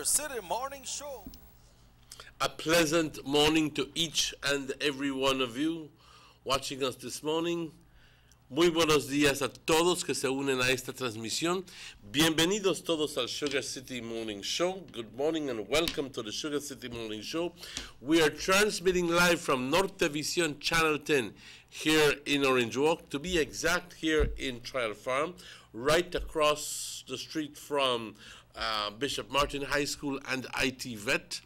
City Morning Show. A pleasant morning to each and every one of you watching us this morning. Muy buenos días a todos que se unen a esta transmisión. Bienvenidos todos al Sugar City Morning Show. Good morning and welcome to the Sugar City Morning Show. We are transmitting live from Nortevisión Channel 10 here in Orange Walk, to be exact, here in Trial Farm, right across the street from Bishop Martin High School and IT Vet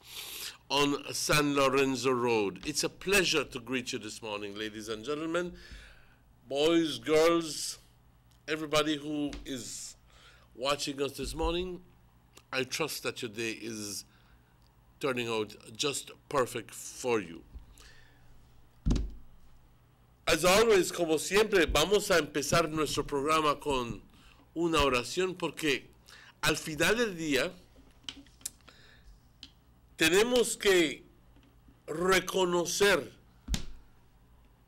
on San Lorenzo Road. It's a pleasure to greet you this morning, ladies and gentlemen, boys, girls, everybody who is watching us this morning. I trust that your day is turning out just perfect for you. As always, como siempre, vamos a empezar nuestro programa con una oración porque al final del día tenemos que reconocer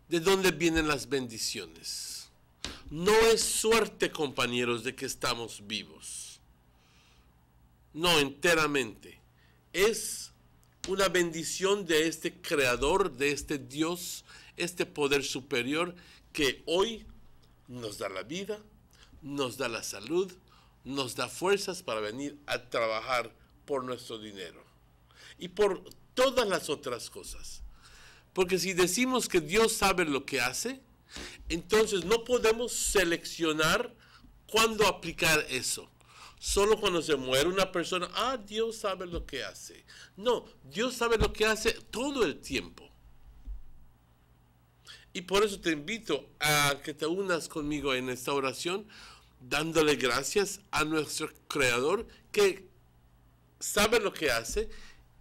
de dónde vienen las bendiciones. No es suerte, compañeros, de que estamos vivos. No, enteramente. Es una bendición de este Creador, de este Dios, este poder superior que hoy nos da la vida, nos da la salud, nos da fuerzas para venir a trabajar por nuestro dinero y por todas las otras cosas. Porque si decimos que Dios sabe lo que hace, entonces no podemos seleccionar cuándo aplicar eso. Solo cuando se muere una persona, Dios sabe lo que hace. No, Dios sabe lo que hace todo el tiempo. Y por eso te invito a que te unas conmigo en esta oración, dándole gracias a nuestro Creador que sabe lo que hace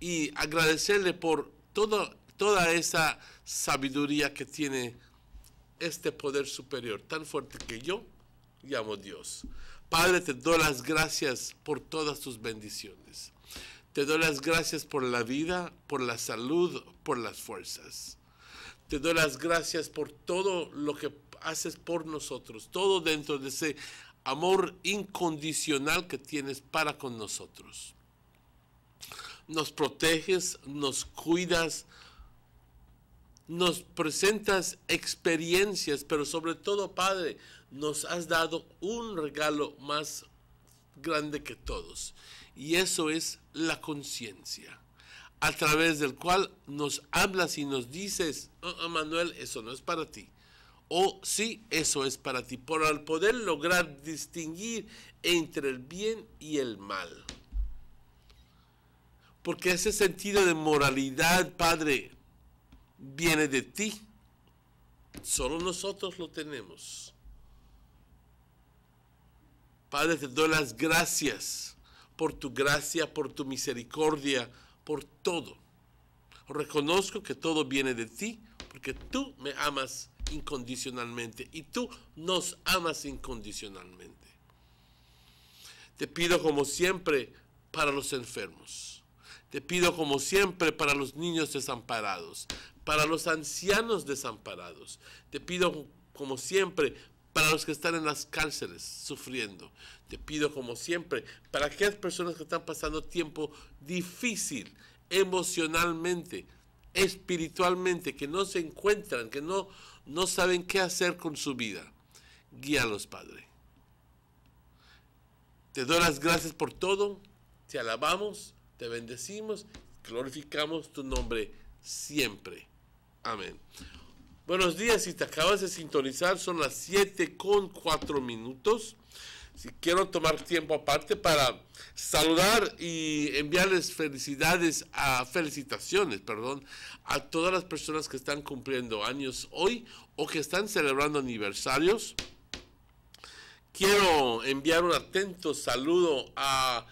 y agradecerle por toda esa sabiduría que tiene este poder superior tan fuerte que yo llamo Dios. Padre, te doy las gracias por todas tus bendiciones. Te doy las gracias por la vida, por la salud, por las fuerzas. Te doy las gracias por todo lo que haces por nosotros, todo dentro de ese amor incondicional que tienes para con nosotros. Nos proteges, nos cuidas, nos presentas experiencias, pero sobre todo, Padre, nos has dado un regalo más grande que todos, y eso es la conciencia, a través del cual nos hablas y nos dices, Manuel, eso no es para ti, o sí, eso es para ti, por poder lograr distinguir entre el bien y el mal. Porque ese sentido de moralidad, Padre, viene de ti. Solo nosotros lo tenemos. Padre, te doy las gracias por tu gracia, por tu misericordia, por todo. Reconozco que todo viene de ti, porque tú me amas incondicionalmente y tú nos amas incondicionalmente. Te pido como siempre para los enfermos. Te pido como siempre para los niños desamparados, para los ancianos desamparados. Te pido como siempre para los que están en las cárceles sufriendo. Te pido como siempre para aquellas personas que están pasando tiempo difícil emocionalmente, espiritualmente, que no se encuentran, que no saben qué hacer con su vida. Guíalos, Padre. Te doy las gracias por todo, te alabamos, te bendecimos, glorificamos tu nombre siempre. Amén. Buenos días, si te acabas de sintonizar, son las 7:04. Si quiero tomar tiempo aparte para saludar y enviarles felicitaciones a todas las personas que están cumpliendo años hoy o que están celebrando aniversarios. Quiero enviar un atento saludo a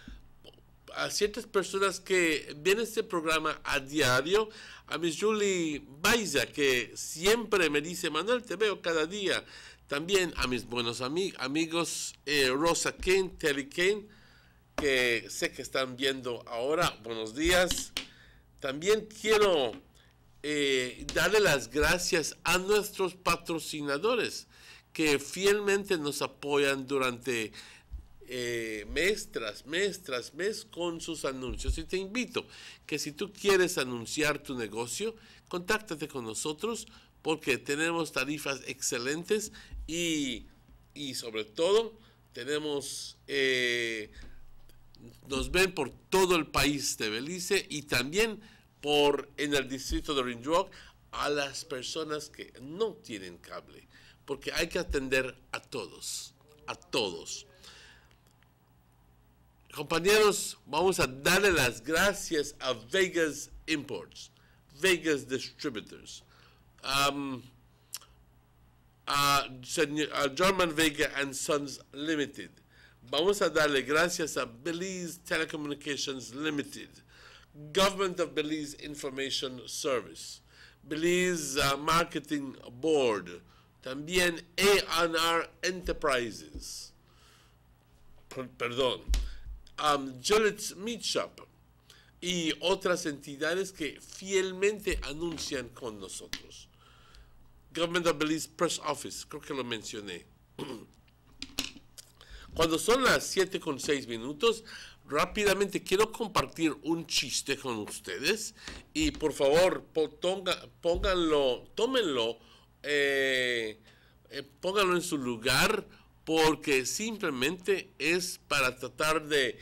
ciertas personas que ven este programa a diario. A Miss Julie Baiza, que siempre me dice, Manuel, te veo cada día. También a mis buenos amigos Rosa Kane, Terry Kane, que sé que están viendo ahora. Buenos días. También quiero darle las gracias a nuestros patrocinadores que fielmente nos apoyan durante mes tras mes tras mes con sus anuncios. Y te invito que si tú quieres anunciar tu negocio, contáctate con nosotros porque tenemos tarifas excelentes y sobre todo tenemos, nos ven por todo el país de Belice y también en el distrito de Ring Rock a las personas que no tienen cable, porque hay que atender a todos, a todos. Compañeros, vamos a darle las gracias a Vegas Imports, Vegas Distributors, a German Vega and Sons Limited. Vamos a darle gracias a Belize Telecommunications Limited, Government of Belize Information Service, Belize Marketing Board, también A&R Enterprises, Gillette's Meat Shop y otras entidades que fielmente anuncian con nosotros. Government of Belize Press Office, creo que lo mencioné. Cuando son las 7:06, rápidamente quiero compartir un chiste con ustedes y por favor pónganlo en su lugar porque simplemente es para tratar de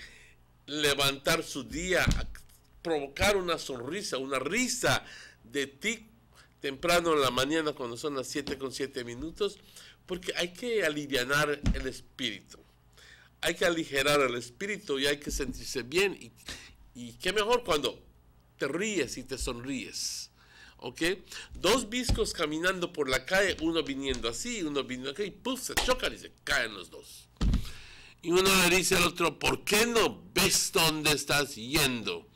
levantar su día, provocar una sonrisa, una risa de ti temprano en la mañana cuando son las 7:07, porque hay que alivianar el espíritu. Hay que aligerar el espíritu y hay que sentirse bien. Y qué mejor cuando te ríes y te sonríes. ¿Ok? Dos viscos caminando por la calle, uno viniendo así, uno viniendo acá, y ¡puf! Se chocan y se caen los dos. Y uno le dice al otro, ¿por qué no ves dónde estás yendo?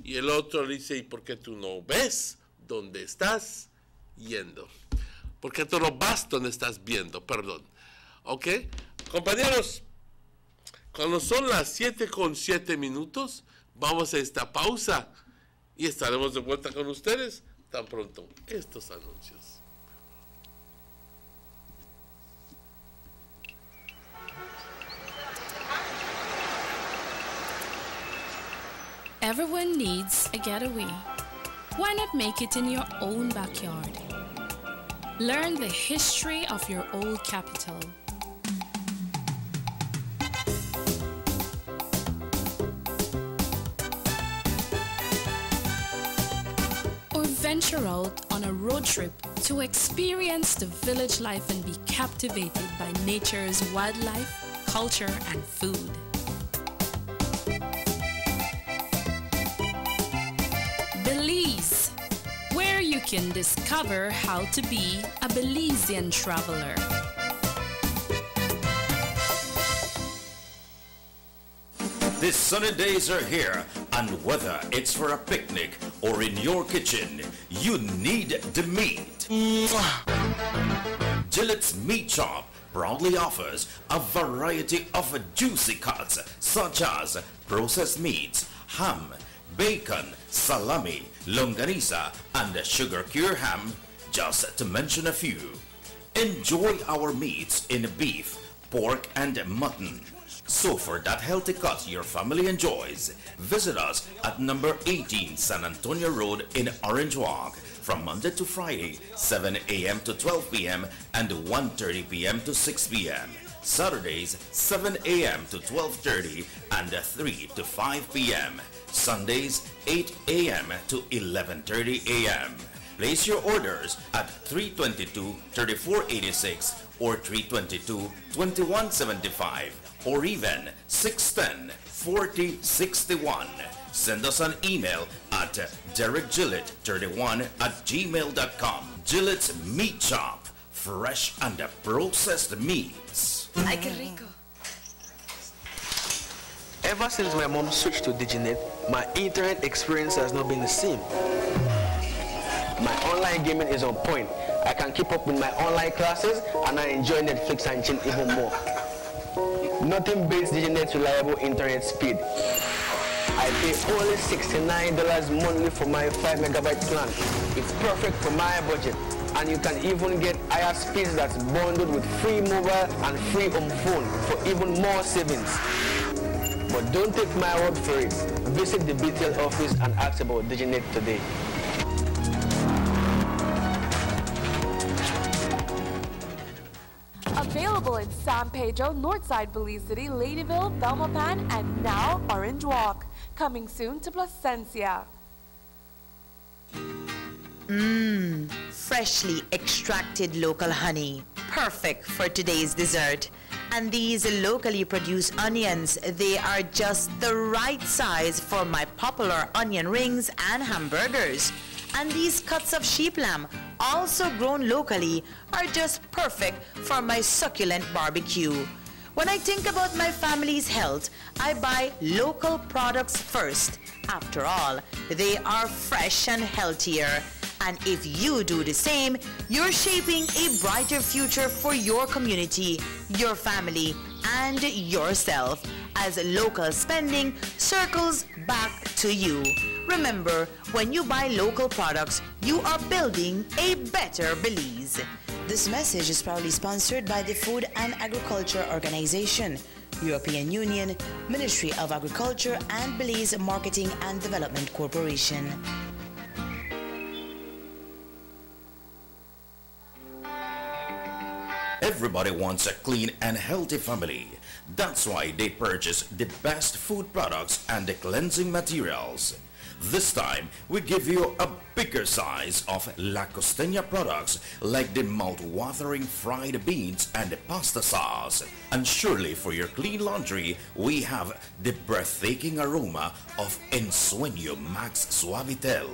Y el otro le dice, ¿y por qué tú no ves dónde estás yendo? ¿Por qué tú no vas donde estás viendo? Perdón. ¿Ok? Compañeros, cuando son las 7:07, vamos a esta pausa y estaremos de vuelta con ustedes tan pronto estos anuncios. Everyone needs a getaway. Why not make it in your own backyard? Learn the history of your old capital. Or venture out on a road trip to experience the village life and be captivated by nature's wildlife, culture, and food. Belize, where you can discover how to be a Belizean traveler. These sunny days are here, and whether it's for a picnic or in your kitchen, you need the meat. Gillette's Meat Shop proudly offers a variety of juicy cuts such as processed meats, ham, bacon, salami, longaniza, and sugar cure ham, just to mention a few. Enjoy our meats in beef, pork, and mutton. So for that healthy cut your family enjoys, visit us at number 18 San Antonio Road in Orange Walk from Monday to Friday, 7 a.m. to 12 p.m. and 1:30 p.m. to 6 p.m. Saturdays, 7 a.m. to 12:30 and 3 to 5 p.m. Sundays, 8 a.m. to 11:30 a.m. Place your orders at 322-3486 or 322-2175 or even 610-4061. Send us an email at derekgillett31@gmail.com. Gillette's Meat Shop, fresh and processed meats. Ay, qué rico. Ever since my mom switched to Diginet, my internet experience has not been the same. My online gaming is on point. I can keep up with my online classes and I enjoy Netflix and chill even more. Nothing beats Diginet's reliable internet speed. I pay only $69 monthly for my 5 megabyte plan. It's perfect for my budget. And you can even get higher speeds that's bundled with free mobile and free home phone for even more savings. But don't take my word for it. Visit the BTL office and ask about Diginet today. Available in San Pedro, Northside, Belize City, Ladyville, Belmopan, and now Orange Walk. Coming soon to Placencia. Freshly extracted local honey, perfect for today's dessert. And these locally produced onions, they are just the right size for my popular onion rings and hamburgers. And these cuts of sheep lamb, also grown locally, are just perfect for my succulent barbecue. When I think about my family's health, I buy local products first. After all, they are fresh and healthier. And if you do the same, you're shaping a brighter future for your community, your family, and yourself, as local spending circles back to you. Remember, when you buy local products, you are building a better Belize. This message is proudly sponsored by the Food and Agriculture Organization, European Union, Ministry of Agriculture, and Belize Marketing and Development Corporation. Everybody wants a clean and healthy family. That's why they purchase the best food products and the cleansing materials. This time, we give you a bigger size of La Costeña products like the mouth-watering fried beans and the pasta sauce. And surely for your clean laundry, we have the breathtaking aroma of Ensueño Max Suavitel.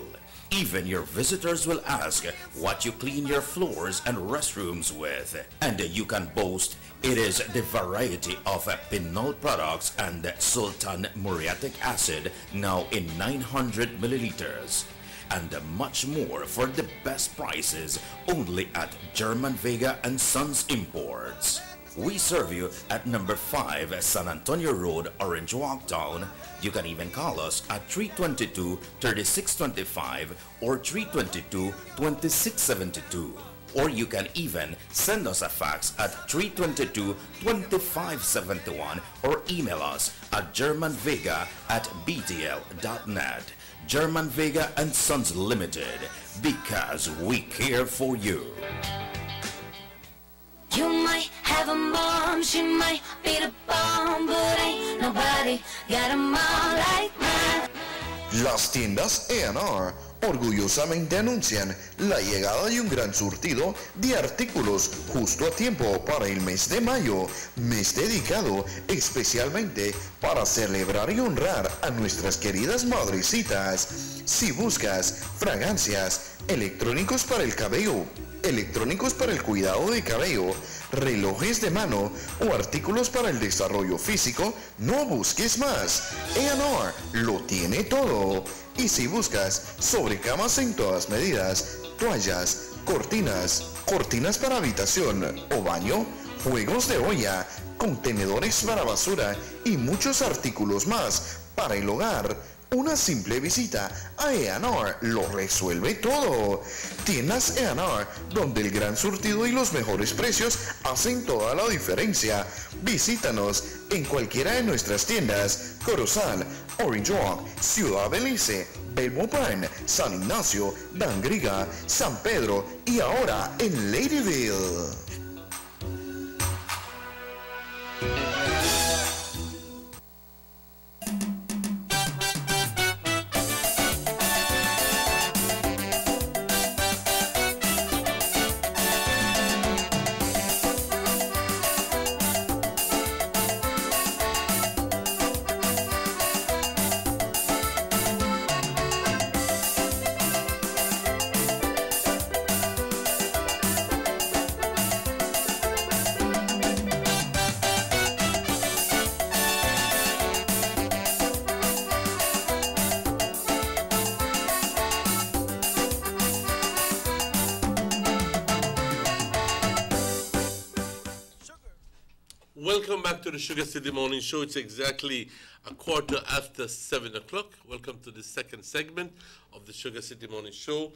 Even your visitors will ask what you clean your floors and restrooms with. And you can boast it is the variety of Pinol products and Sultan muriatic acid now in 900 milliliters. And much more for the best prices only at German Vega and Sons Imports. We serve you at number 5 San Antonio Road, Orange Walk Town. You can even call us at 322-3625 or 322-2672. Or you can even send us a fax at 322-2571 or email us at germanvega@btl.net. German Vega and Sons Limited, because we care for you. You might have a mom, she might be the bomb, but ain't nobody got a mom like mine. Las tiendas A&R orgullosamente anuncian la llegada de un gran surtido de artículos justo a tiempo para el mes de mayo, mes dedicado especialmente para celebrar y honrar a nuestras queridas madrecitas. Si buscas fragancias, electrónicos para el cabello, electrónicos para el cuidado de cabello, relojes de mano o artículos para el desarrollo físico, no busques más. A&R lo tiene todo. Y si buscas sobrecamas en todas medidas, toallas, cortinas para habitación o baño, juegos de olla, contenedores para basura y muchos artículos más para el hogar, una simple visita a A&R lo resuelve todo. Tiendas A&R, donde el gran surtido y los mejores precios hacen toda la diferencia. Visítanos en cualquiera de nuestras tiendas: Corozal, Orange Walk, Ciudad Belice, Belmopan, San Ignacio, Dangriga, San Pedro y ahora en Ladyville. Welcome back to the Sugar City Morning Show. It's exactly a quarter after 7 o'clock. Welcome to the second segment of the Sugar City Morning Show,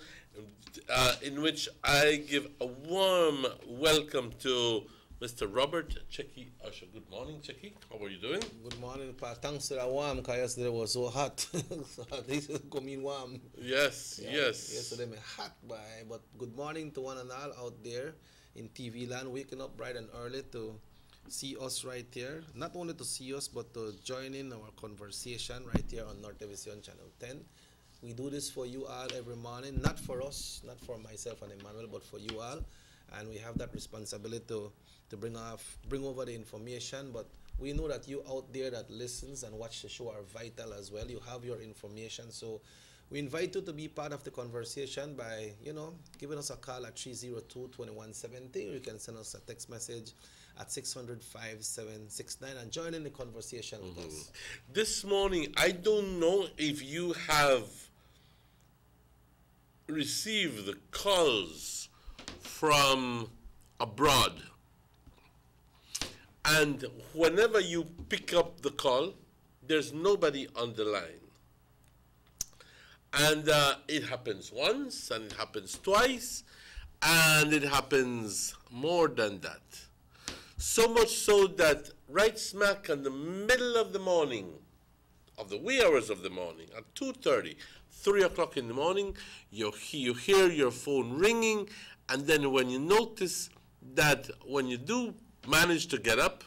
in which I give a warm welcome to Mr. Robert Checky Usher. Good morning, Checky. How are you doing? Good morning, Pa. Thanks to that warm, because yesterday was so hot. So at least it's coming warm. Yes, yes. Yesterday was hot, but good morning to one and all out there in TV land, waking up bright and early to see us right here. Not only to see us, but to join in our conversation right here on North Television Channel 10. We do this for you all every morning, not for us, not for myself and Emmanuel, but for you all. And we have that responsibility to bring over the information. But we know that you out there that listens and watch the show are vital as well. You have your information. So we invite you to be part of the conversation by, giving us a call at 302-2170, or you can send us a text message at 600-5769 and join in the conversation with us. This morning, I don't know if you have received calls from abroad. And whenever you pick up the call, there's nobody on the line. And it happens once, and it happens twice, and it happens more than that. So much so that right smack in the middle of the morning, of the wee hours of the morning, at 2:30, 3 o'clock in the morning, you hear your phone ringing, and then when you notice that when you do manage to get up,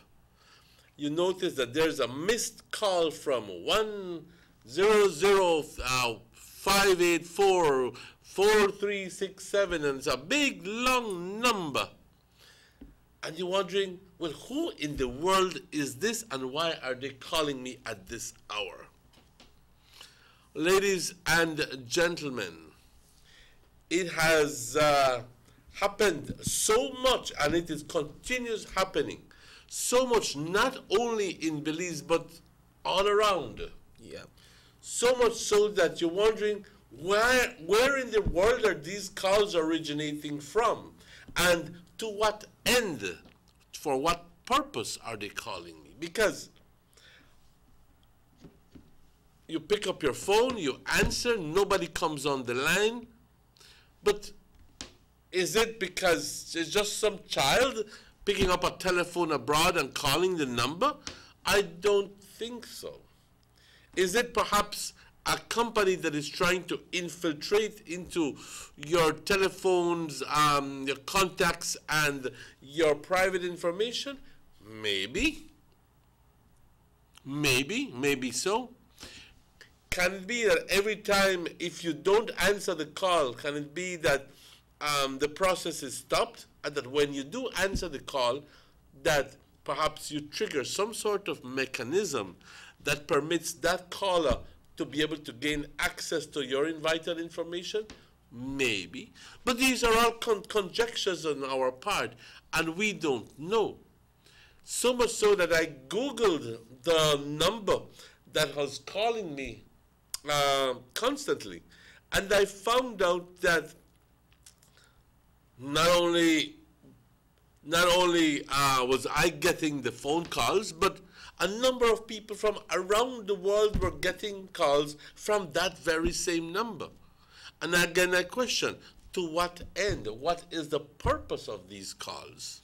you notice that there's a missed call from 100-584-4367, and it's a big, long number. And you're wondering, well, who in the world is this, and why are they calling me at this hour? Ladies and gentlemen, it has happened so much, and it is continuous happening. So much, not only in Belize, but all around. Yeah. So much so that you're wondering, where in the world are these calls originating from? And to what end? For what purpose are they calling me? Because you pick up your phone, you answer, nobody comes on the line. But is it because it's just some child picking up a telephone abroad and calling the number? I don't think so. Is it perhaps a company that is trying to infiltrate into your telephones, your contacts, and your private information? Maybe. Maybe so. Can it be that every time, if you don't answer the call, can it be that the process is stopped, and that when you do answer the call, that perhaps you trigger some sort of mechanism that permits that caller to be able to gain access to your vital information? Maybe. But these are all conjectures on our part, and we don't know. So much so that I Googled the number that was calling me constantly, and I found out that not only was I getting the phone calls, but a number of people from around the world were getting calls from that very same number. And again, I question, to what end? What is the purpose of these calls?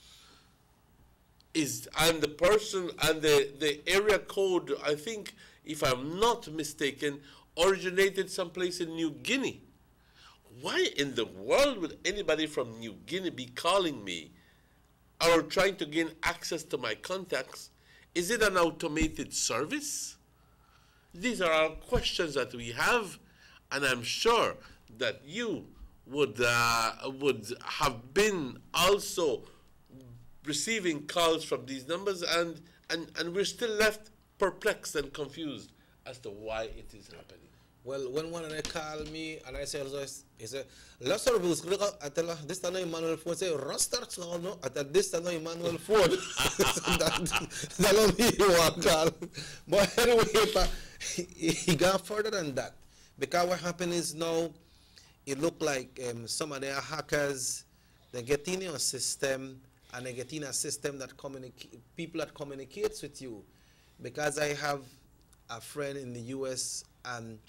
And the person and the area code, I think, if I'm not mistaken, originated someplace in New Guinea. Why in the world would anybody from New Guinea be calling me or trying to gain access to my contacts? Is it an automated service? These are all questions that we have, and I'm sure that you would have been also receiving calls from these numbers, and we're still left perplexed and confused as to why it is happening. Well, when one of them call me and I say, he said, let's start with this time Emmanuel phone. Say, restart no, at this time Emmanuel phone. That's not me one call. But anyway, he got further than that, because what happened is now, it looked like some of their hackers, they get in your system and they get in a system that people that communicates with you. Because I have a friend in the US, and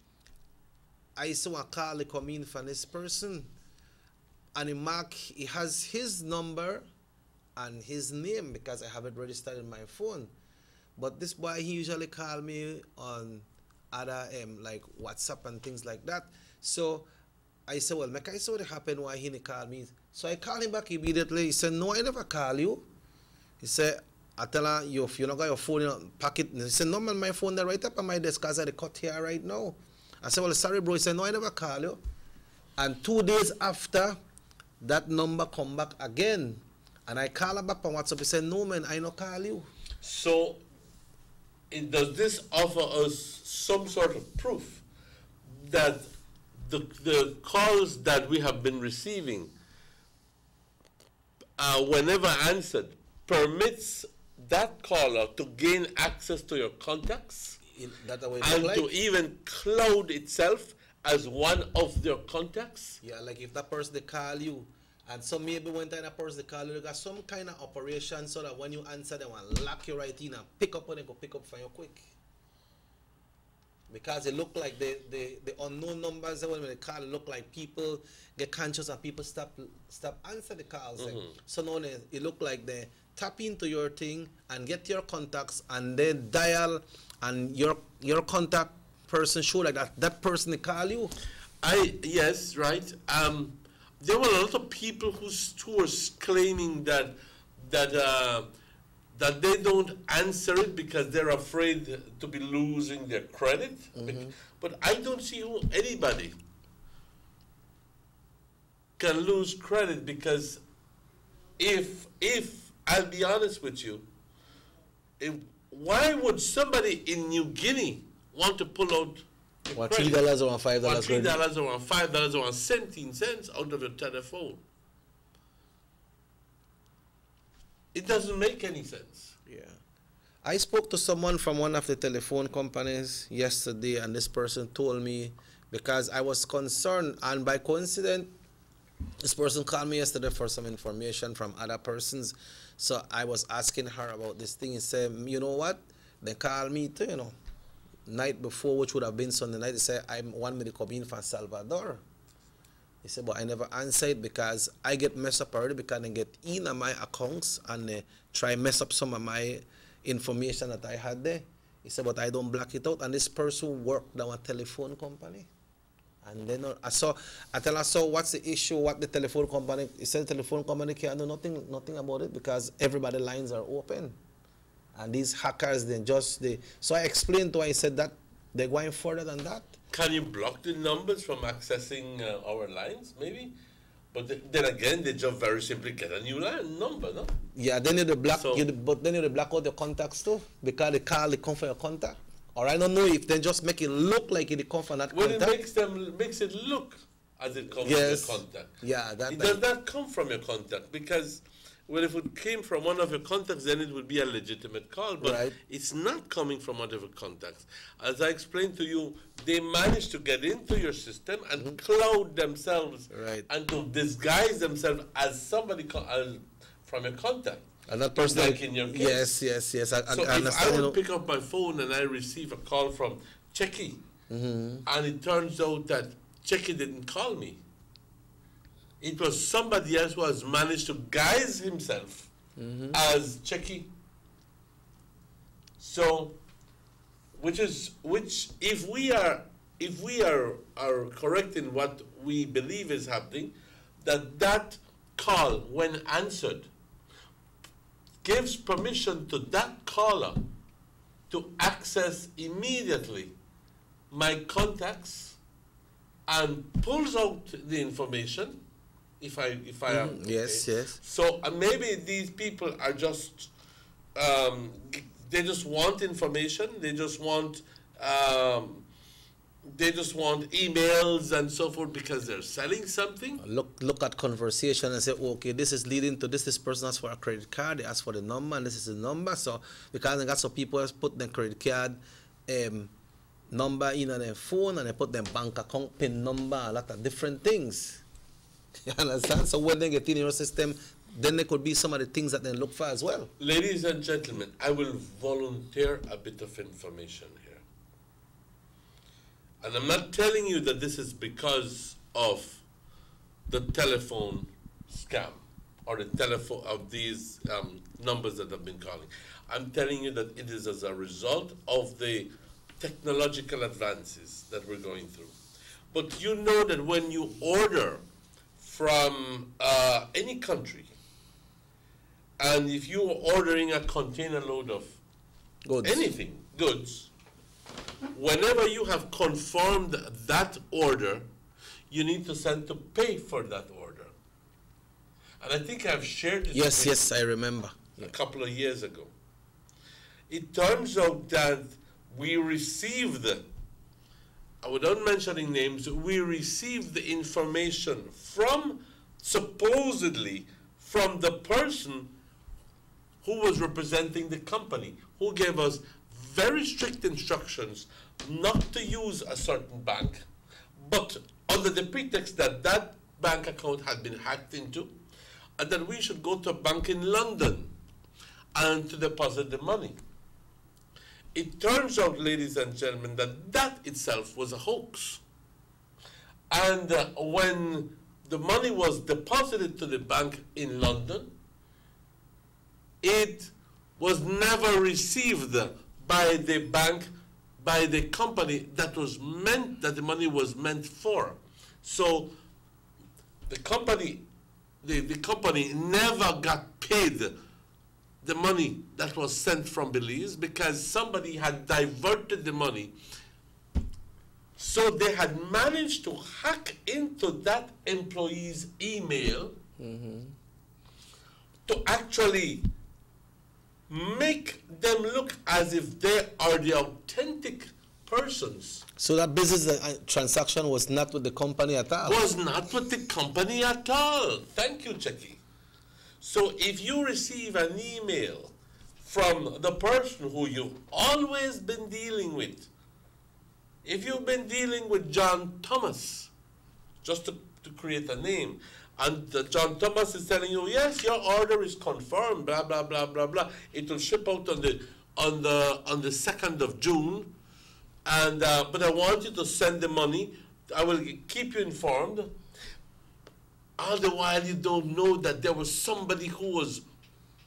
I saw a call come in from this person, and he has his number and his name because I have it registered in my phone. But this boy, he usually call me on other like WhatsApp and things like that. So I said, well, make I saw what happened why he didn't call me. So I called him back immediately. He said, no, I never call you. He said, I tell her, if you don't got your phone, you know, pack it. He said, no, man, my phone, they're right up on my desk because I had cut here right now. I said, well, sorry, bro. He said, no, I never call you. And 2 days after, that number come back again. And I call her back on WhatsApp. He said, no, man, I no call you. So, does this offer us some sort of proof that the calls that we have been receiving, whenever answered, permits that caller to gain access to your contacts and to even cloud itself as one of their contacts? Yeah, like if that person they call you, and so maybe one time that person they call you, they got some kind of operation so that when you answer them and lock you right in and pick up when they go pick up for you quick. Because it look like the unknown numbers when they call, it look like people get conscious and people stop answer the calls. So now it look like they tap into your thing and get your contacts and then dial, and your contact person show like that person they call you. Yes, right. There were a lot of people who were claiming that they don't answer it because they're afraid to be losing their credit. But I don't see how anybody can lose credit, because if I'll be honest with you, why would somebody in New Guinea want to pull out $3 or $5 $3 or $5 or 17 cents out of your telephone? It doesn't make any sense. Yeah. I spoke to someone from one of the telephone companies yesterday, and this person told me, because I was concerned, and by coincidence, this person called me yesterday for some information from other persons. So I was asking her about this thing. He said, you know what? They called me too, night before, which would have been Sunday night. He said, I want me to come in from Salvador. He said, but I never answered because I get messed up already, because they get in on my accounts and they try mess up some of my information that I had there. He said, but I don't block it out. And this person worked on a telephone company. And then I tell her, so what's the issue? What the telephone company? He said the telephone company can't do nothing about it because everybody's lines are open. And these hackers, so I explained to her, I said that they're going further than that. Can you block the numbers from accessing our lines, maybe? But then again, they just very simply get a new number, no? Yeah, they need to block but they need to block out your contacts too, because they come for your contact. Or I don't know if they just make it look like it comes from that contact. Well, it makes it look as it comes from your contact. Yeah, it does not come from your contact, because well, if it came from one of your contacts, then it would be a legitimate call. But it's not coming from one of your contacts. As I explained to you, they managed to get into your system and cloud themselves and to disguise themselves as somebody from your contact. And that person, like in your case. Yes. So if I would pick up my phone and I receive a call from Checky, and it turns out that Checky didn't call me, it was somebody else who has managed to guise himself as Checky. So, which if we are correct in what we believe is happening, that call, when answered, gives permission to that caller to access immediately my contacts and pulls out the information if I am yes. So maybe these people are just they just want information, they just want emails and so forth because they're selling something. Look at conversation and say, okay, this is leading to this person asks for a credit card, they ask for the number, and this is the number. So because they got some people has put their credit card number in on their phone, and they put their bank account PIN number, a lot of different things. You understand? So when they get in your system, then there could be some of the things that they look for as well. Ladies and gentlemen, I will volunteer a bit of information here. And I'm not telling you that this is because of the telephone scam or the telephone of these numbers that I've been calling. I'm telling you that it is as a result of the technological advances that we're going through. But you know that when you order from any country, and if you're ordering a container load of goods, whenever you have confirmed that order, you need to send to pay for that order. And I think I've shared this Yes, I remember. a couple of years ago. It turns out that we received, without mentioning names, we received the information from, supposedly, from the person who was representing the company, who gave us very strict instructions not to use a certain bank, but under the pretext that that bank account had been hacked into, and that we should go to a bank in London and to deposit the money. It turns out, ladies and gentlemen, that that itself was a hoax. And when the money was deposited to the bank in London, it was never received by the bank, by the company that was meant, that the money was meant for. So the company never got paid the money that was sent from Belize because somebody had diverted the money. So they had managed to hack into that employee's email to actually make them look as if they are the authentic persons. So that business transaction was not with the company at all? Was not with the company at all. Thank you, Chucky. So if you receive an email from the person who you've always been dealing with, if you've been dealing with John Thomas, just to create a name, and John Thomas is telling you, yes, your order is confirmed, blah, blah, blah, blah, blah. It will ship out on the 2nd of June, and but I want you to send the money. I will keep you informed. All the while you don't know that there was somebody who was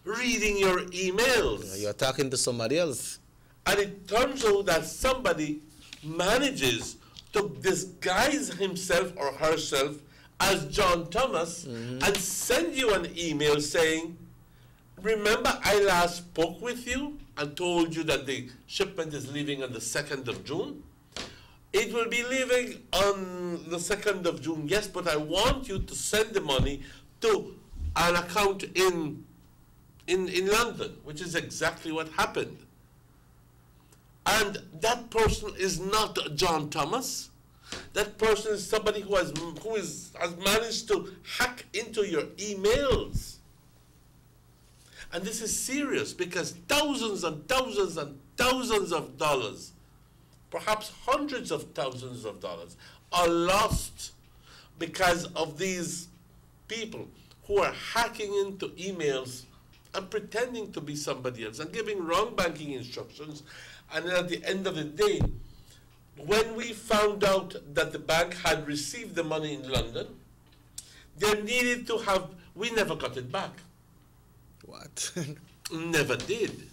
reading your emails. Yeah, you're talking to somebody else. And it turns out that somebody manages to disguise himself or herself as John Thomas and send you an email saying, remember I last spoke with you and told you that the shipment is leaving on the 2nd of June? It will be leaving on the 2nd of June, yes, but I want you to send the money to an account in London, which is exactly what happened. And that person is not John Thomas. That person is somebody who has managed to hack into your emails. And this is serious because thousands and thousands and thousands of dollars, perhaps hundreds of thousands of dollars, are lost because of these people who are hacking into emails and pretending to be somebody else and giving wrong banking instructions. And then at the end of the day, when we found out that the bank had received the money in London, they needed to have, we never got it back. What? Never did.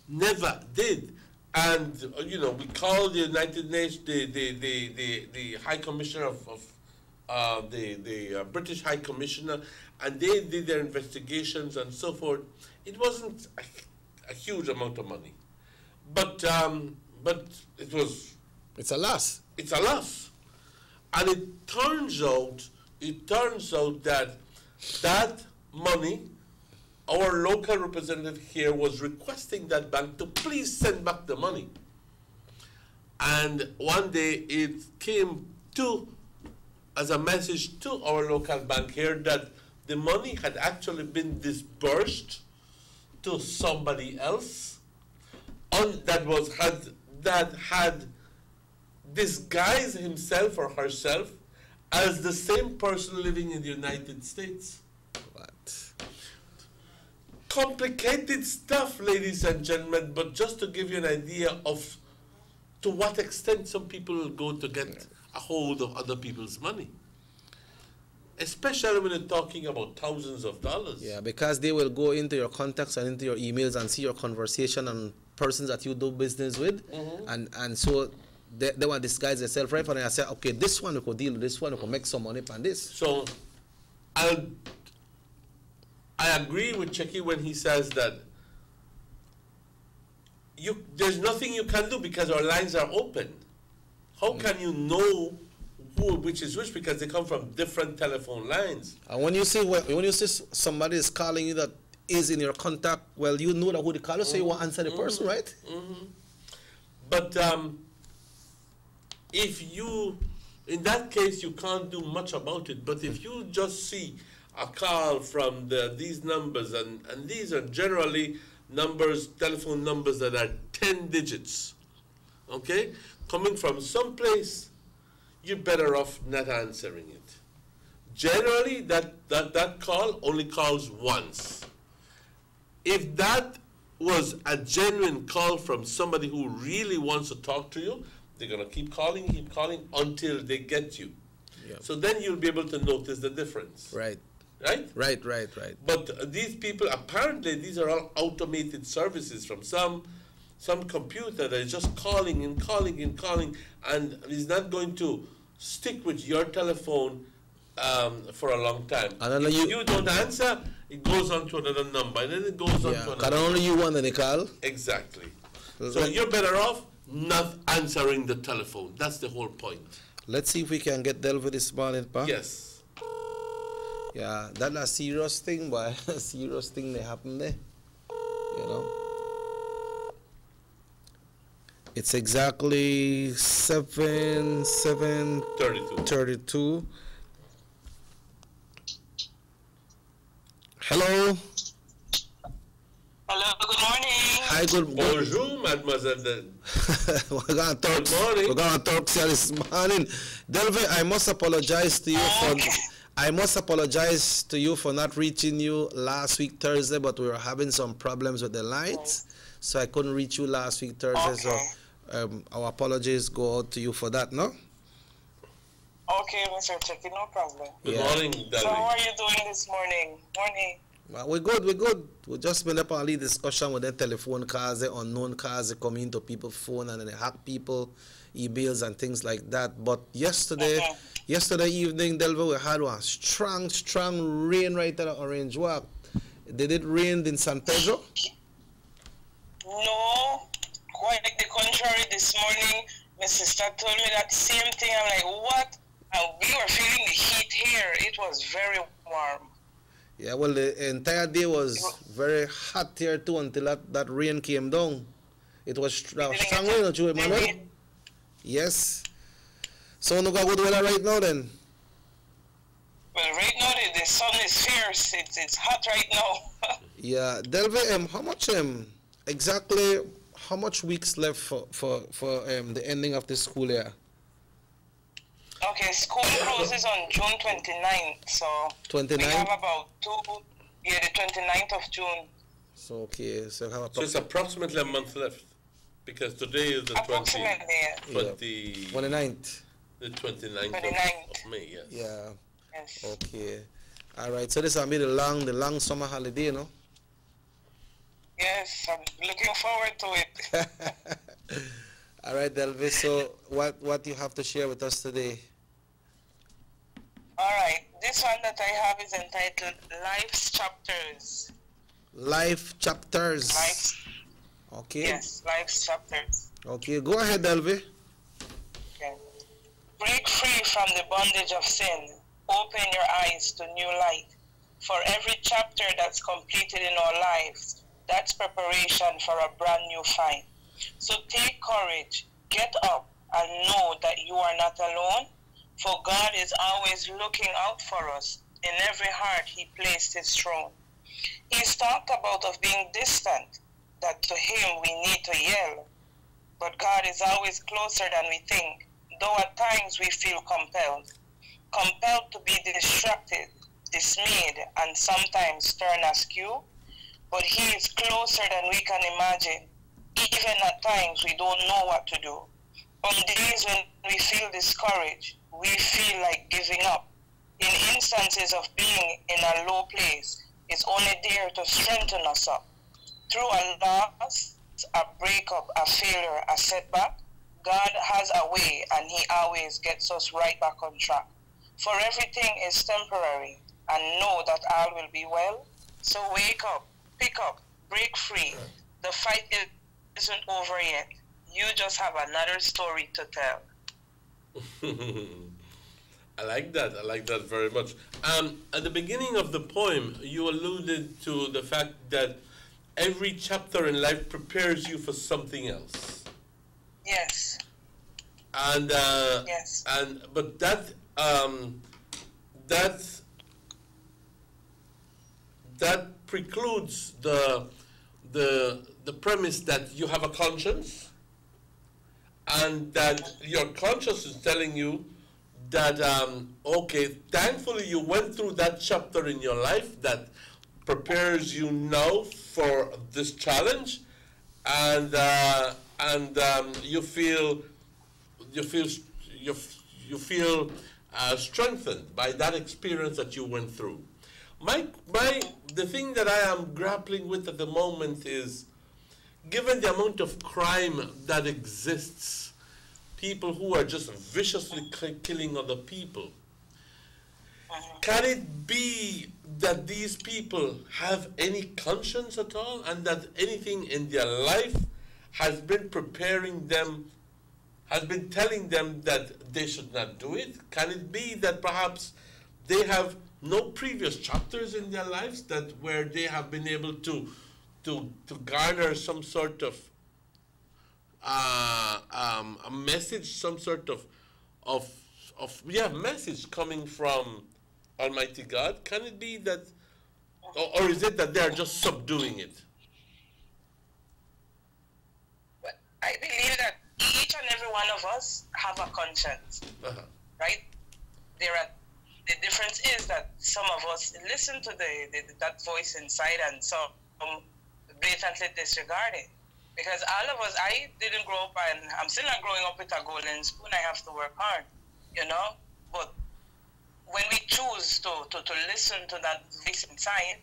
Never did. And, you know, we called the United Nations, the High Commissioner the British High Commissioner, and they did their investigations and so forth. It wasn't a huge amount of money. But it was... It's a loss. It's a loss. And it turns out that that money, our local representative here was requesting that bank to please send back the money. And one day it came as a message to our local bank here that the money had actually been disbursed to somebody else that had disguised himself or herself as the same person living in the United States. Complicated stuff, ladies and gentlemen, but just to give you an idea of to what extent some people will go to get a hold of other people's money. Especially when you're talking about thousands of dollars. Yeah, because they will go into your contacts and into your emails and see your conversation and persons that you do business with. And so they want to disguise themselves, right? And I say, okay, this one we could deal with this one, we could make some money on this. So I agree with Checky when he says that there's nothing you can do because our lines are open. How can you know which is which, because they come from different telephone lines? And when you see somebody is calling you that is in your contact, well, you know that who the caller, so you want to answer the person, right? But if you, in that case, you can't do much about it. But if you just see a call from these numbers, and these are generally numbers, telephone numbers that are 10 digits, okay, coming from someplace, you're better off not answering it. Generally, that call only calls once. If that was a genuine call from somebody who really wants to talk to you, they're going to keep calling until they get you. Yep. So then you'll be able to notice the difference. Right. Right? Right. But these people, apparently, these are all automated services from some computer that is just calling, and is not going to stick with your telephone for a long time. And if you don't answer, it goes on to another number, and then it goes on to another number. Only you want any call? Exactly. So you're better off not answering the telephone. That's the whole point. Let's see if we can get Delva this morning, Pa. Yes. Yeah, that's a serious thing, but a serious thing that happened there. You know? It's exactly 7:32. Hello. Hello, good morning. Hi, Bonjour, mademoiselle. We're going to talk. We're going to talk this morning. Delve, I must apologize to you for not reaching you last week Thursday, but we were having some problems with the lines, so I couldn't reach you last week Thursday. So our apologies go out to you for that, no? Okay, Mr. Checky, no problem. Good morning, Delve. So how are you doing this morning? Morning. Well, we're good. We just been up on the discussion with the telephone calls, the unknown calls, they come into people's phone and then they hack people, emails and things like that. But yesterday evening, Delva, we had one strong rain right at Orange Walk. Did it rain in San Pedro? No, quite the contrary. This morning, my sister told me that same thing. I'm like, what? And we were feeling the heat here. It was very warm. Yeah, well, the entire day was very hot here too until that rain came down. It was strong rain, don't you, Emmanuel? Yes. So, no got good weather right now then? Well, right now the sun is fierce. It's hot right now. Yeah, Delve, how much exactly how much weeks left for the ending of the school year? Okay, school closes on June 29th, so 29th? We have about the 29th of June. So, okay, so have it's approximately a month left, because today is the 29th. The 29th of May, yes. Yeah. Yes. Okay. All right, so this will be the long summer holiday, no? Yes, I'm looking forward to it. All right, Delvis, so what do you have to share with us today? All right, this one that I have is entitled Life's Chapters. Life Chapters. Okay. Yes, Life's Chapters. Okay, go ahead, Delvi. Okay. Break free from the bondage of sin. Open your eyes to new light. For every chapter that's completed in our lives, that's preparation for a brand new fight. So take courage, get up, and know that you are not alone, for God is always looking out for us. In every heart he placed his throne. He's talked about of being distant, that to him we need to yell. But God is always closer than we think, though at times we feel compelled to be distracted dismayed and sometimes turn askew, but he is closer than we can imagine. Even at times we don't know what to do. On days when we feel discouraged, we feel like giving up. In instances of being in a low place, it's only there to strengthen us up. Through a loss, a breakup, a failure, a setback, God has a way and he always gets us right back on track. For everything is temporary, and know that all will be well. So wake up, pick up, break free. The fight isn't over yet. You just have another story to tell. I like that very much. At the beginning of the poem, you alluded to the fact that every chapter in life prepares you for something else. Yes. And yes. But that precludes the premise that you have a conscience, and that your conscience is telling you that okay, thankfully you went through that chapter in your life that prepares you now for this challenge, and you feel strengthened by that experience that you went through. The thing that I am grappling with at the moment is, given the amount of crime that exists, people who are just viciously killing other people, can it be that these people have any conscience at all, and that anything in their life has been preparing them, has been telling them that they should not do it? Can it be that perhaps they have no previous chapters in their lives that where they have been able to garner some sort of a message, some sort of message coming from Almighty God? Can it be that, or is it that they are just subduing it? But I believe that each and every one of us have a conscience, right? The difference is that some of us listen to that voice inside, and some blatantly disregard it. Because all of us, I didn't grow up, and I'm still not growing up with a golden spoon. I have to work hard, But when we choose to listen to that voice inside,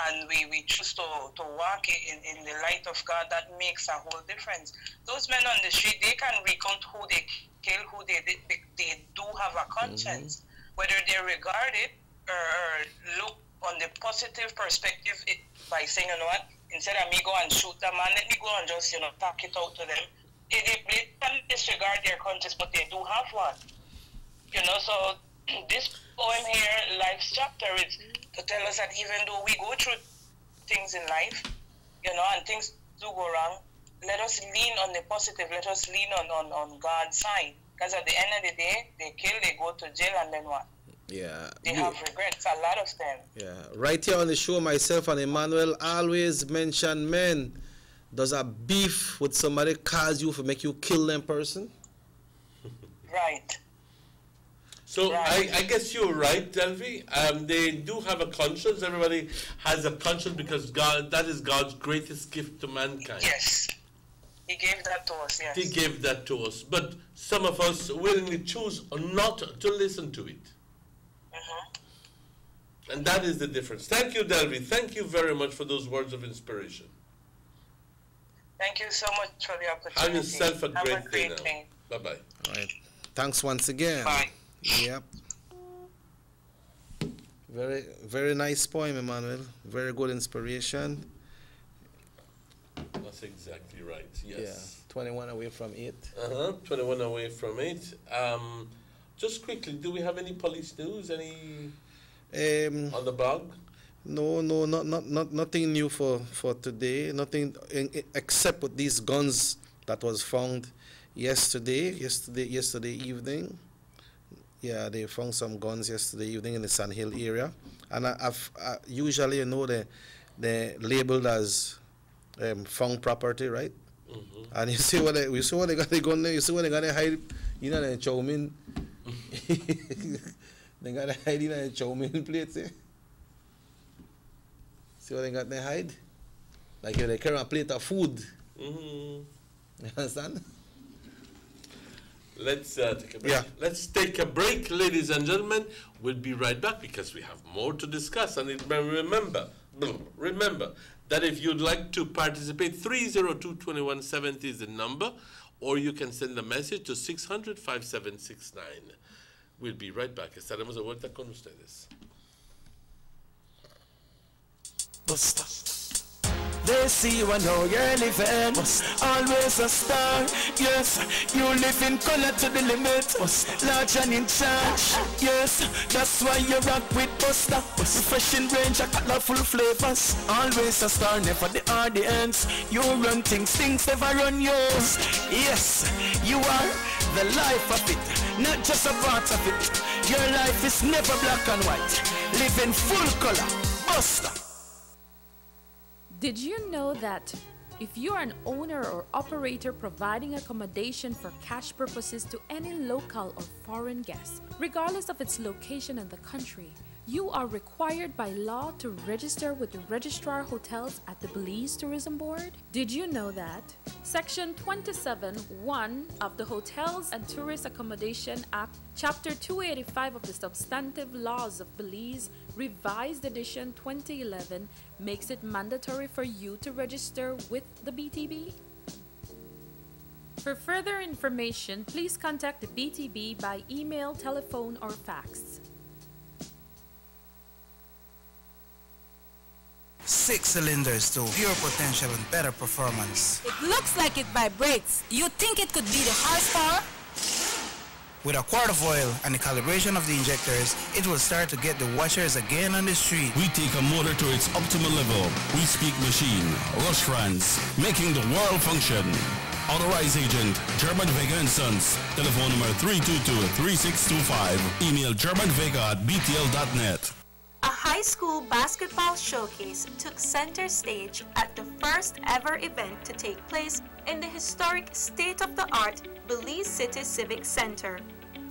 and we choose to walk in the light of God, that makes a whole difference. Those men on the street, they can recount who they killed, who they did. They do have a conscience. Whether they regard it or look on the positive perspective by saying, you know what, instead of me go and shoot a man, let me go and just, talk it out to them. They can disregard their conscience, but they do have one. So this poem here, Life's Chapter, is to tell us that even though we go through things in life, and things do go wrong, let us lean on the positive, let us lean on God's side. Because at the end of the day, they kill, they go to jail, and then what? Yeah. They have regrets, a lot of them. Yeah. Right here on the show, myself and Emmanuel always mention men. Does a beef with somebody cause you for make you kill them person? Right. So I guess you're right, Delphi. They do have a conscience. Everybody has a conscience because that is God's greatest gift to mankind. Yes. He gave that to us, yes. He gave that to us. But some of us willingly choose not to listen to it. And that is the difference. Thank you, Delphi. Thank you very much for those words of inspiration. Thank you so much for the opportunity. Have yourself a great day now. Bye-bye. All right. Thanks once again. Bye. Yep. Very, very nice poem, Emmanuel. Very good inspiration. That's exactly right. Yes. Yeah. 21 away from 8. 21 away from 8. Just quickly, do we have any police news? Any on the blog? No, nothing new for today. Nothing except with these guns that was found yesterday evening. Yeah, they found some guns yesterday evening in the Sand Hill area, and I usually they're labeled as found property, right? And you see what they got the gun there. You see what they got to hide, the chow mein. They got to hide in the chow mein plates. See what they got there hide? Like if they carry a plate of food. Mm-hmm. You understand? Let's take a break. Yeah. Let's take a break, ladies and gentlemen. We'll be right back because we have more to discuss. And remember that if you'd like to participate, 302-2170 is the number, or you can send a message to 600-5769. We'll be right back. Estaremos de vuelta con ustedes. Buster. They see you and know you're living. Always a star. Yes, you live in color to the limit. Large and in charge. Yes, that's why you rock with Buster. Refreshing range of colorful flavors. Always a star, never the audience. You run things never run yours. Yes, you are the life of it, not just a part of it. Your life is never black and white. Live in full color. Buster. Did you know that if you are an owner or operator providing accommodation for cash purposes to any local or foreign guest, regardless of its location in the country, you are required by law to register with the Registrar Hotels at the Belize Tourism Board? Did you know that Section 27(1) of the Hotels and Tourist Accommodation Act, Chapter 285 of the Substantive Laws of Belize, Revised Edition 2011, makes it mandatory for you to register with the BTB? For further information, please contact the BTB by email, telephone, or fax. 6 cylinders to pure potential and better performance. It looks like it vibrates. You think it could be the horsepower? With a quart of oil and the calibration of the injectors, it will start to get the washers again on the street. We take a motor to its optimal level. We speak machine, Rush France, making the world function. Authorized agent, German Vega & Sons. Telephone number 322-3625. Email germanvega@btl.net. A high school basketball showcase took center stage at the first ever event to take place in the historic state-of-the-art Belize City Civic Center.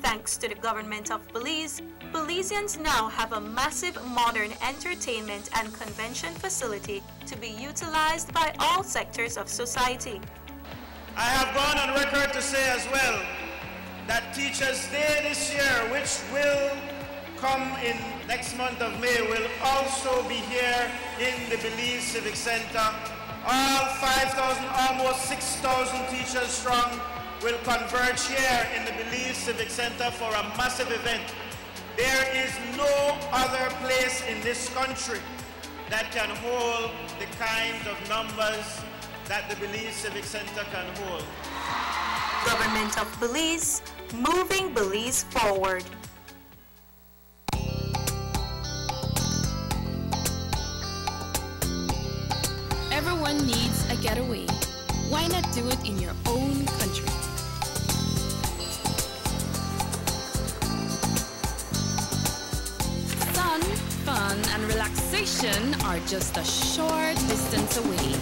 Thanks to the government of Belize, Belizeans now have a massive modern entertainment and convention facility to be utilized by all sectors of society. I have gone on record to say as well that Teachers' Day this year, which will come in next month of May, will also be here in the Belize Civic Center. All 5,000, almost 6,000 teachers strong will converge here in the Belize Civic Center for a massive event. There is no other place in this country that can hold the kind of numbers that the Belize Civic Center can hold. Government of Belize, moving Belize forward. Everyone needs a getaway. Why not do it in your own country? Sun, fun, and relaxation are just a short distance away.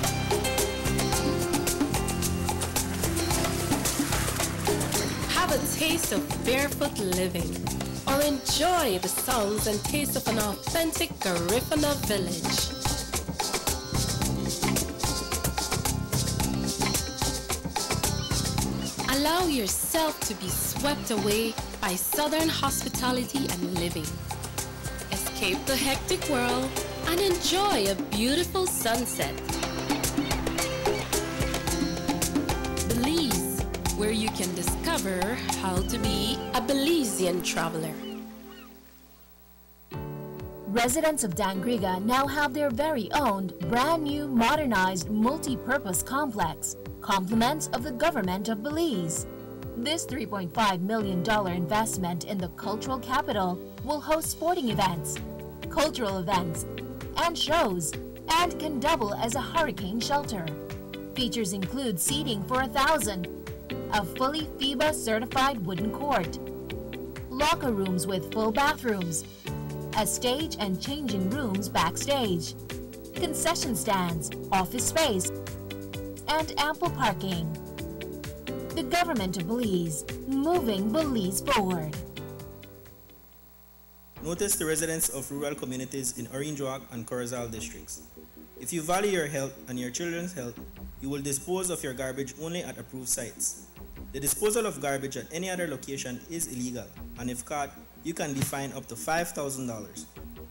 Have a taste of barefoot living, or enjoy the sounds and taste of an authentic Garifuna village. Allow yourself to be swept away by Southern hospitality and living. Escape the hectic world and enjoy a beautiful sunset. Belize, where you can discover how to be a Belizean traveler. Residents of Dangriga now have their very own brand new modernized multi-purpose complex, compliments of the government of Belize. This $3.5 million investment in the cultural capital will host sporting events, cultural events, and shows, and can double as a hurricane shelter. Features include seating for 1,000, a fully FIBA certified wooden court, locker rooms with full bathrooms, a stage and changing rooms backstage, concession stands, office space, and ample parking. The government of Belize, moving Belize forward. Notice the residents of rural communities in Orange Walk and Corozal districts. If you value your health and your children's health, you will dispose of your garbage only at approved sites. The disposal of garbage at any other location is illegal, and if caught, you can be fined up to $5,000.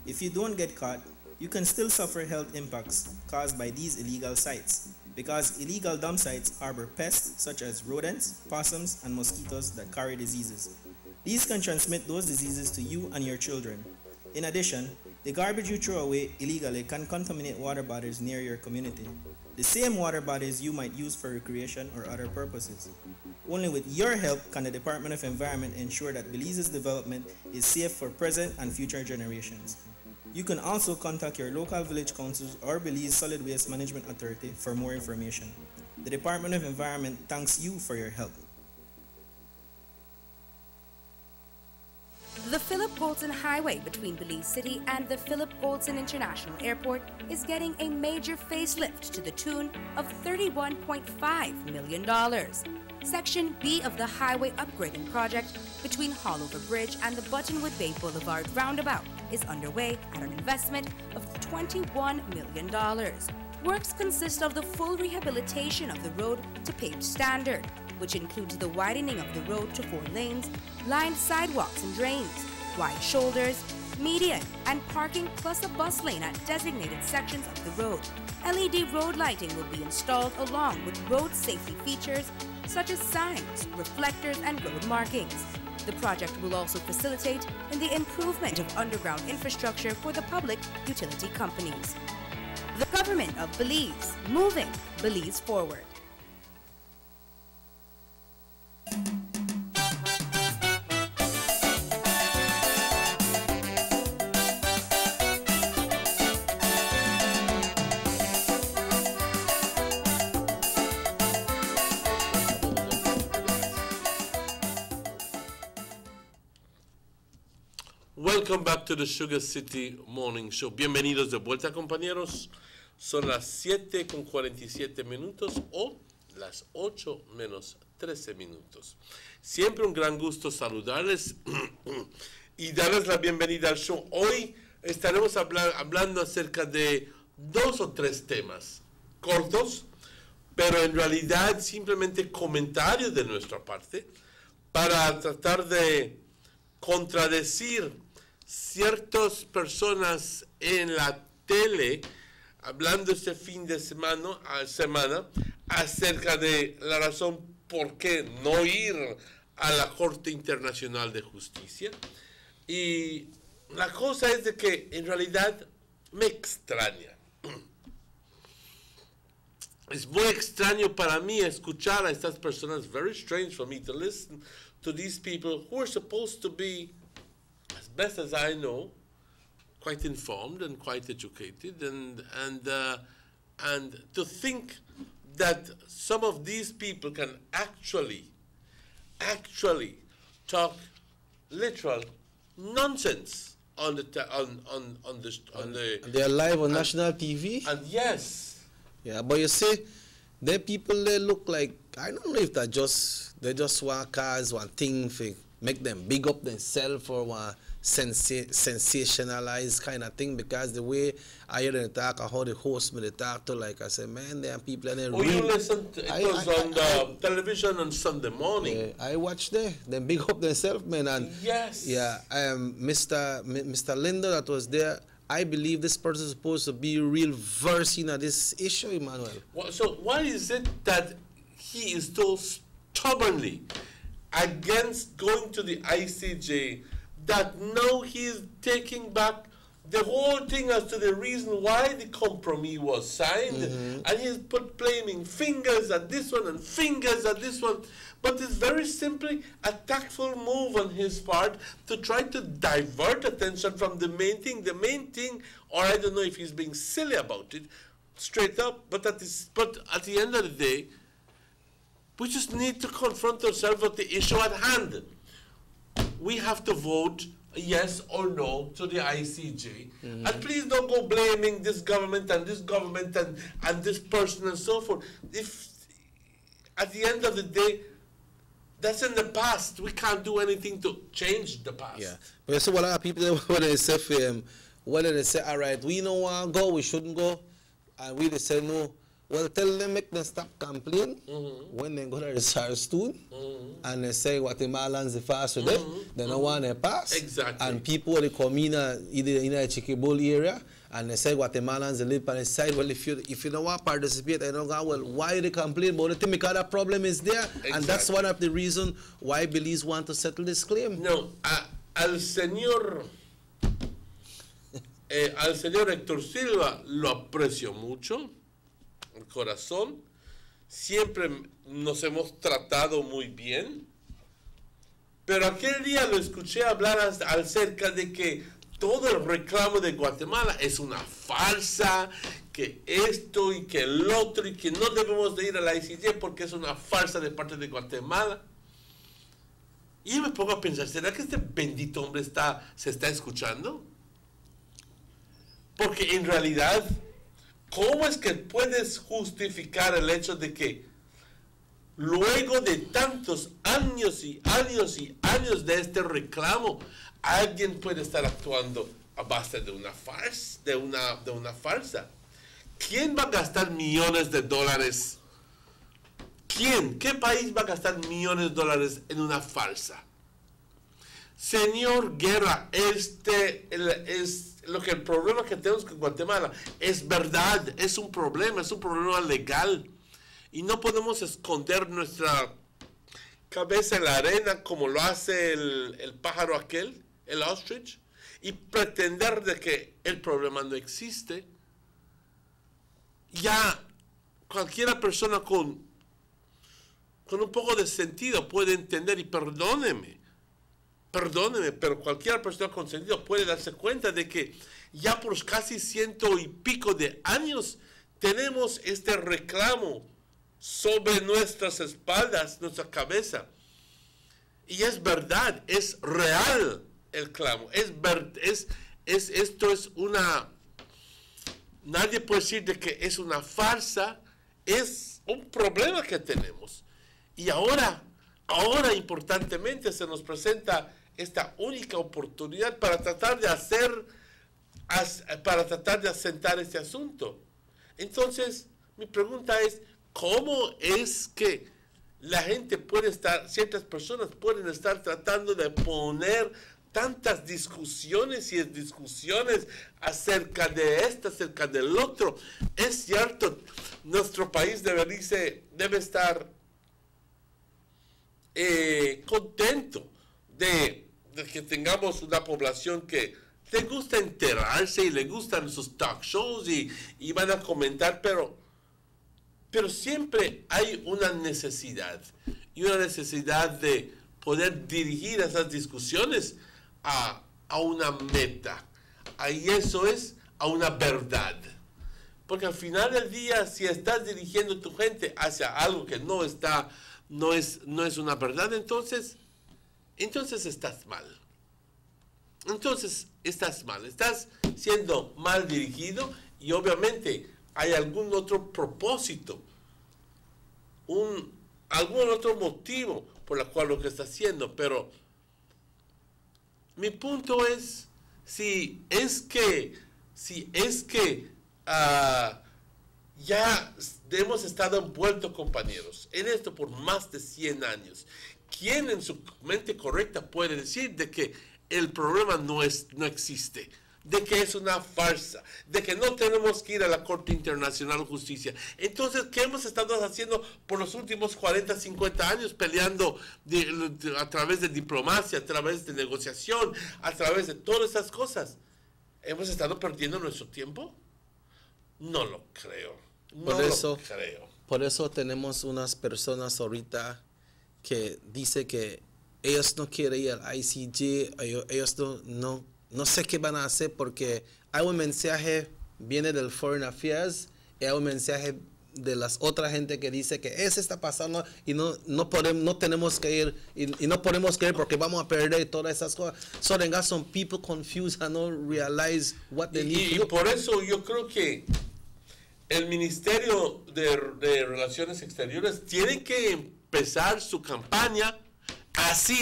If you don't get caught, you can still suffer health impacts caused by these illegal sites, because illegal dump sites harbor pests such as rodents, possums, and mosquitoes that carry diseases. These can transmit those diseases to you and your children. In addition, the garbage you throw away illegally can contaminate water bodies near your community, the same water bodies you might use for recreation or other purposes. Only with your help can the Department of Environment ensure that Belize's development is safe for present and future generations. You can also contact your local village councils or Belize Solid Waste Management Authority for more information. The Department of Environment thanks you for your help. The Philip Goldson Highway between Belize City and the Philip Goldson International Airport is getting a major facelift to the tune of $31.5 million. Section B of the highway upgrading project between Haulover Bridge and the Buttonwood Bay Boulevard roundabout is underway at an investment of $21 million. Works consist of the full rehabilitation of the road to paved standard, which includes the widening of the road to 4 lanes, lined sidewalks and drains, wide shoulders, median, and parking plus a bus lane at designated sections of the road. LED road lighting will be installed along with road safety features such as signs, reflectors, and road markings. The project will also facilitate in the improvement of underground infrastructure for the public utility companies. The Government of Belize, moving Belize forward. Welcome back to the Sugar City Morning Show. Bienvenidos de vuelta, compañeros. Son las 7:47 minutos o las 8 menos 13 minutos. Siempre un gran gusto saludarles y darles la bienvenida al show. Hoy estaremos hablando acerca de 2 o 3 temas cortos, pero en realidad simplemente comentarios de nuestra parte para tratar de contradecir ciertas personas en la tele hablando este fin de semana acerca de la razón por qué no ir a la Corte Internacional de Justicia. Y la cosa es de que en realidad me extraña. Es muy extraño para mí escuchar a estas personas, very strange for me to listen to these people who are supposed to be, as best as I know, quite informed and quite educated, and to think that some of these people can actually talk literal nonsense on the they're live on national TV. And yes. Yeah, but you see, the people, they look like, I don't know if they just want cause one thing to make them big up themselves or one sensationalized kind of thing, because the way I hear them talk or how the host me they talk to, like I said, man, there are people and they you listen to it was on the television on Sunday morning. Yeah, I watched them big up themselves, man, and yes. Yeah, Mr. Linder that was there, I believe this person is supposed to be real versed in this issue, Emmanuel. So why is it that he is so stubbornly against going to the ICJ that now he is taking back the whole thing as to the reason why the compromise was signed, and he's blaming fingers at this one and fingers at this one? But it's very simply a tactful move on his part to try to divert attention from the main thing. The main thing, or I don't know if he's being silly about it, straight up, but at the end of the day, we just need to confront ourselves with the issue at hand. We have to vote yes or no to the ICJ. And please don't go blaming this government and this person and so forth. If at the end of the day, that's in the past. We can't do anything to change the past. Yeah. But you see, a lot of people, when they say, all right, we don't want to go, we shouldn't go, And we say no. Well, tell them make them stop complaining when they go to the SARS too, and they say Guatemalans the fast with them. They don't want to pass. Exactly. And people they come in either in the Chiquibol area, and they say Guatemalans they live on the side. Well, if you don't want to participate, they don't go. Well, why they complain about it? Because that problem is there, and that's one of the reasons why Belize want to settle this claim. No, al señor Héctor Silva lo aprecio mucho. El corazón, siempre nos hemos tratado muy bien, pero aquel día lo escuché hablar acerca de que todo el reclamo de Guatemala es una farsa, que esto y que el otro, y que no debemos de ir a la ICJ porque es una farsa de parte de Guatemala. Y yo me pongo a pensar, ¿será que este bendito hombre se está escuchando? Porque en realidad, ¿cómo es que puedes justificar el hecho de que luego de tantos años y años y años de este reclamo, alguien puede estar actuando a base de una farsa, de una farsa? ¿Quién va a gastar millones de dólares? ¿Quién? ¿Qué país va a gastar millones de dólares en una farsa? Señor Guerra, el problema que tenemos con Guatemala es verdad, es un problema legal. Y no podemos esconder nuestra cabeza en la arena como lo hace el pájaro aquel, el ostrich, y pretender de que el problema no existe. Ya cualquiera persona con un poco de sentido puede entender, y perdóneme, pero cualquier persona con sentido puede darse cuenta de que ya por casi 100 y pico de años tenemos este reclamo sobre nuestras espaldas, nuestra cabeza. Y es verdad, es real el clamo. Esto es una... Nadie puede decir de que es una farsa, es un problema que tenemos. Y ahora importantemente se nos presenta esta única oportunidad para tratar de asentar este asunto. Entonces, mi pregunta es, ¿cómo es que ciertas personas pueden estar tratando de poner tantas discusiones y discusiones acerca de esto, acerca del otro? Es cierto, nuestro país debe estar contento de que tengamos una población que le gusta enterarse y le gustan sus talk shows y van a comentar, pero siempre hay una necesidad de poder dirigir esas discusiones a una meta, y eso es a una verdad. Porque al final del día, si estás dirigiendo tu gente hacia algo que no es una verdad, entonces estás mal. Estás siendo mal dirigido, y obviamente hay algún otro propósito, algún otro motivo por el cual lo que está haciendo. Pero mi punto es, si es que ya hemos estado envueltos, compañeros, en esto por más de 100 años, ¿quién en su mente correcta puede decir de que el problema no existe, de que es una farsa, de que no tenemos que ir a la Corte Internacional de Justicia? Entonces, ¿qué hemos estado haciendo por los últimos 40, 50 años? Peleando a través de diplomacia, a través de negociación, a través de todas esas cosas. ¿Hemos estado perdiendo nuestro tiempo? No lo creo. Por eso tenemos unas personas ahorita que dice que ellos no quieren ir al ICJ, ellos no sé qué van a hacer, porque hay un mensaje, viene del Foreign Affairs, y hay un mensaje de las otras gente que dice que eso está pasando y no tenemos que ir, y no podemos ir porque vamos a perder todas esas cosas. So they got some people confused and don't realize what they need to do. Y por eso yo creo que el Ministerio de Relaciones Exteriores tiene que empezar su campaña así,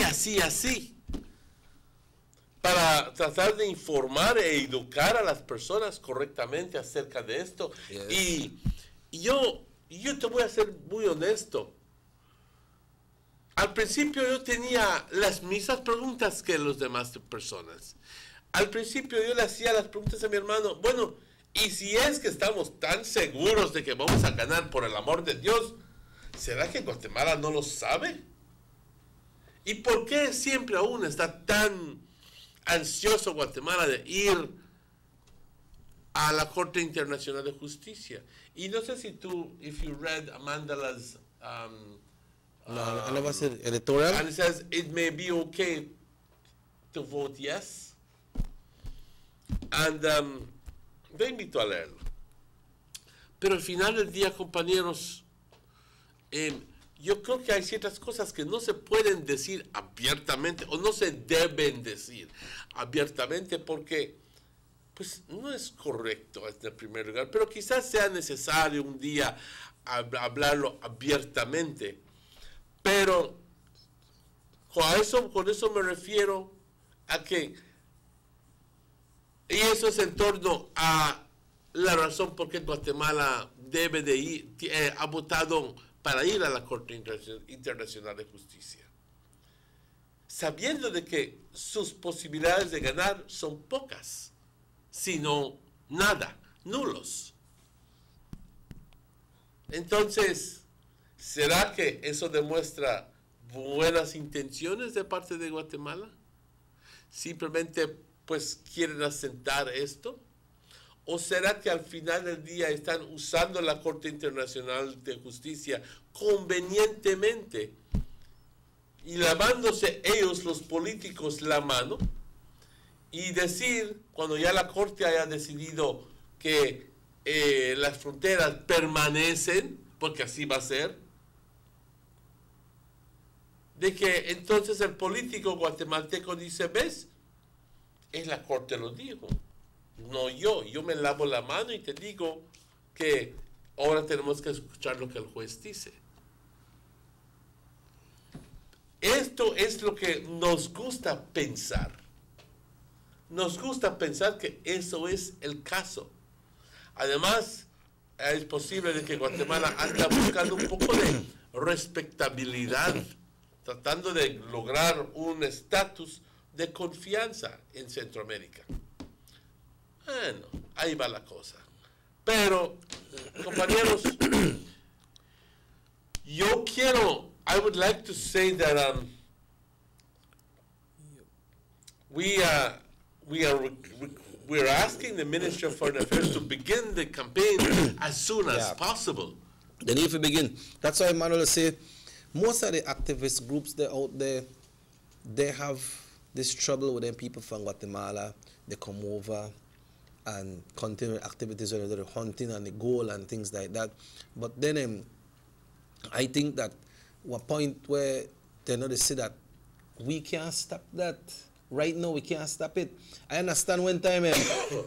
para tratar de informar e educar a las personas correctamente acerca de esto. Yes. Y yo te voy a ser muy honesto. Al principio yo tenía las mismas preguntas que las demás personas. Al principio yo le hacía las preguntas a mi hermano, bueno, y si es que estamos tan seguros de que vamos a ganar por el amor de Dios, ¿será que Guatemala no lo sabe? ¿Y por qué siempre aún está tan ansioso Guatemala de ir a la Corte Internacional de Justicia? Y no sé si tú, if you read Amandala's no, va a ser electoral. And it says it may be okay to vote yes. And te invito a leerlo. Pero al final del día, compañeros, yo creo que hay ciertas cosas que no se pueden decir abiertamente o no se deben decir abiertamente porque pues no es correcto en el primer lugar, pero quizás sea necesario un día hablarlo abiertamente. Pero con eso me refiero a que, y eso es en torno a la razón por qué Guatemala debe de ir, ha votado para ir a la Corte Internacional de Justicia, sabiendo de que sus posibilidades de ganar son pocas, sino nada, nulos. Entonces, ¿será que eso demuestra buenas intenciones de parte de Guatemala? ¿Simplemente pues quieren asentar esto? ¿O será que al final del día están usando la Corte Internacional de Justicia convenientemente y lavándose ellos, los políticos, la mano y decir, cuando ya la Corte haya decidido que las fronteras permanecen, porque así va a ser, de que entonces el político guatemalteco dice, ¿ves? Es la Corte lo dijo, no yo me lavo la mano y te digo que ahora tenemos que escuchar lo que el juez dice. Esto es lo que nos gusta pensar. Nos gusta pensar que eso es el caso. Además, es posible de que Guatemala anda buscando un poco de respetabilidad, tratando de lograr un estatus de confianza en Centroamérica. Bueno, ahí va la cosa. Pero, compañeros, I would like to say that we're asking the Ministry of Foreign Affairs to begin the campaign as soon as possible. They need to begin. That's why Manuel said most of the activist groups that out there, they have this trouble with them people from Guatemala. They come over and continue activities whether they're hunting and the goal and things like that. But then I think that one point where they say that we can't stop that. Right now, we can't stop it. I understand one time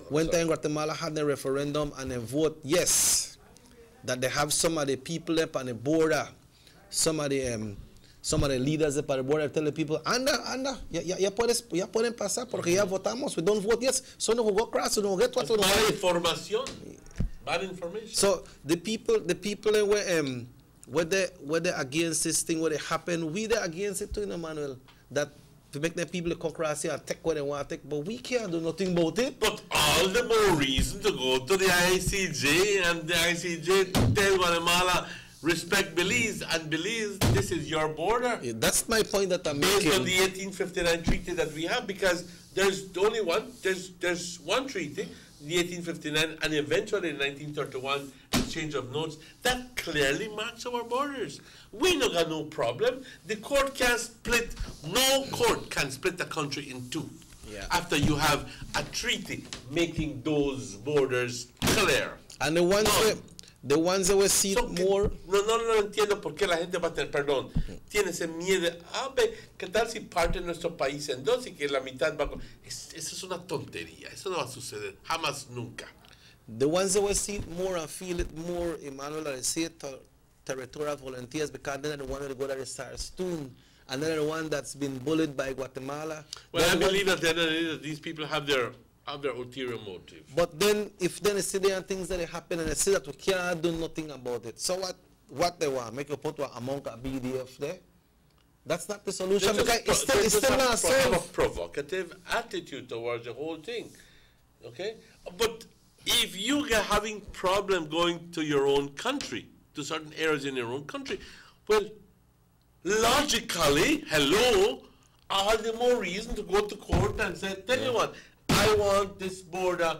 Guatemala had a referendum and a vote yes, that they have some of the people up on the border, some of the leaders up on the border tell the people, anda, ya pueden pasar porque ya votamos, we don't vote yes, so no go across, so no get what. Bad information. So the people where they against this thing, where it happened, we they against it too, Manuel. That to make the people come across here and take what they want to take, but we can't do nothing about it. But all the more reason to go to the ICJ, and the ICJ tell Guatemala, respect Belize, and Belize, this is your border. Yeah, that's my point that I'm making. Based on the 1859 treaty that we have, because there's only one, there's one treaty, the 1859, and eventually in 1931, exchange of notes, that clearly marks our borders. We no got no problem. The court can split, no court can split the country in two. Yeah. After you have a treaty making those borders clear. And the ones that were seen more. No entiendo por qué la gente va a tener, perdón, tiene ese miedo. ¿Qué tal si parte nuestro país en dos y que la mitad va a... Eso es una tontería. Eso no va a suceder. Jamás, nunca. The ones that were seen more and feel it more, Emmanuel, I say territorial volunteers, because then the one that go to the Sarstoon another one that's been bullied by Guatemala. Well, I believe at the end of the day that these people have their ulterior motive. But then, if then they see there are things that happen and they see that we cannot do nothing about it. So what they want? Make you put among a BDF there? That's not the solution, because it's still not have a provocative attitude towards the whole thing. Okay? But if you are having problem going to your own country, to certain areas in your own country, well, logically, hello, all the more reason to go to court and say, tell you what, I want this border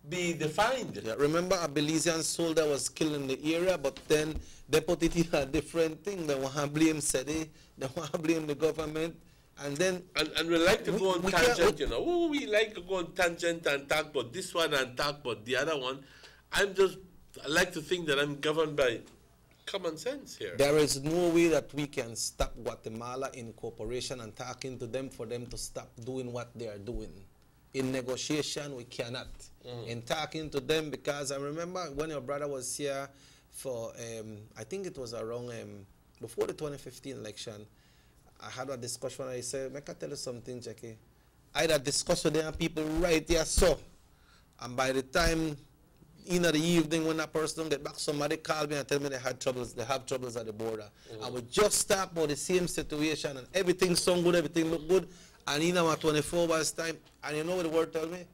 be defined. Yeah, remember a Belizean soldier was killed in the area, but then they put it in a different thing. They want to blame SEDE, they want to blame the government, and then... And we like to go on tangent, you know. Oh, we like to go on tangent and talk about this one and talk about the other one. I like to think that I'm governed by common sense here. There is no way that we can stop Guatemala in cooperation and talking to them for them to stop doing what they are doing. In negotiation, we cannot. In talking to them, because I remember when your brother was here for, I think it was around, before the 2015 election, I had a discussion and I said, "Make I tell you something, Jackie? I had a discussion with them people right here, so. And by the time, in the evening when that person get back, somebody called me and tell me they have troubles at the border. I would just talk about the same situation and everything sound good, everything look good. And in our 24 hours time, and you know what the word tell me?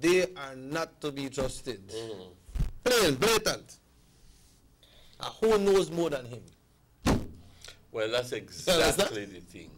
They are not to be trusted. Plain, blatant. Who knows more than him? Well, that's exactly the thing.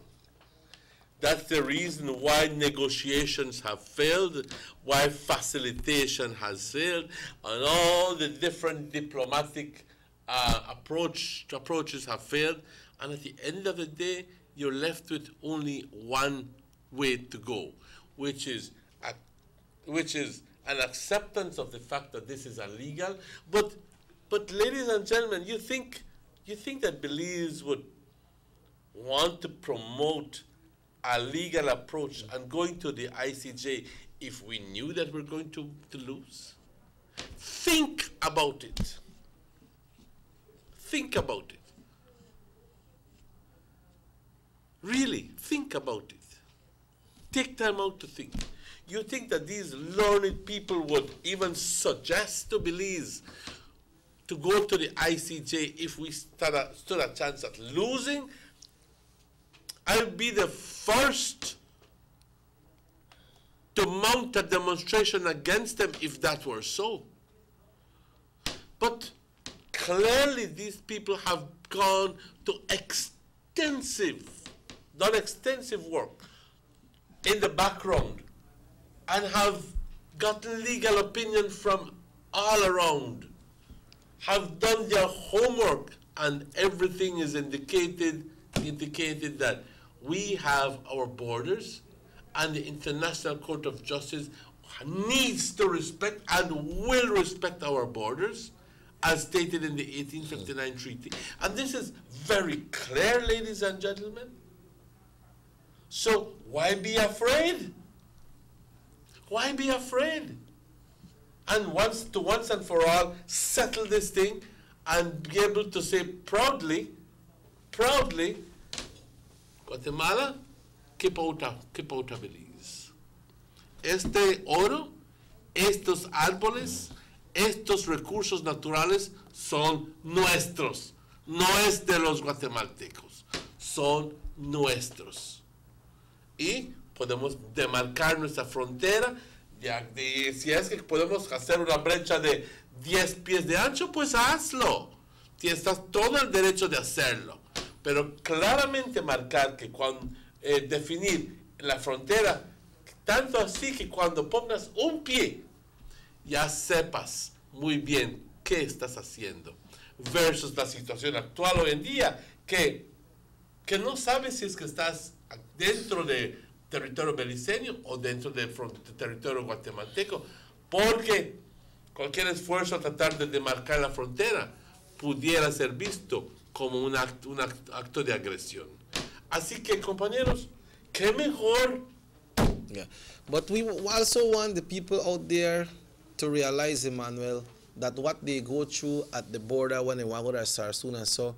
That's the reason why negotiations have failed, why facilitation has failed, and all the different diplomatic approaches have failed. And at the end of the day, you're left with only one way to go, which is an acceptance of the fact that this is illegal. But ladies and gentlemen, you think that Belize would want to promote a legal approach and going to the ICJ if we knew that we're going to lose? Think about it. Think about it. Really, think about it. Take time out to think. You think that these learned people would even suggest to Belize to go to the ICJ if we stood a chance at losing? I'll be the first to mount a demonstration against them if that were so. But clearly these people have done extensive work in the background and have gotten legal opinion from all around, have done their homework, and everything is indicated that we have our borders, and the International Court of Justice needs to respect and will respect our borders, as stated in the 1859 treaty. And this is very clear, ladies and gentlemen. So why be afraid? Why be afraid? And once and for all, settle this thing and be able to say proudly, Guatemala, keep out of Belize. Este oro, estos árboles, estos recursos naturales son nuestros. No es de los guatemaltecos, son nuestros. Y podemos demarcar nuestra frontera. Si es que podemos hacer una brecha de 10 pies de ancho, pues hazlo. Tienes todo el derecho de hacerlo. Pero claramente marcar que cuando definir la frontera, tanto así que cuando pongas un pie, ya sepas muy bien qué estás haciendo. Versus la situación actual hoy en día, que no sabes si es que estás dentro de territorio beliceño o dentro de territorio guatemalteco, porque cualquier esfuerzo a tratar de demarcar la frontera pudiera ser visto como un acto de agresión. Así que, compañeros, qué mejor. Yeah, but we also want the people out there to realize, Emmanuel, that what they go through at the border when they want to go to Sarsuna, so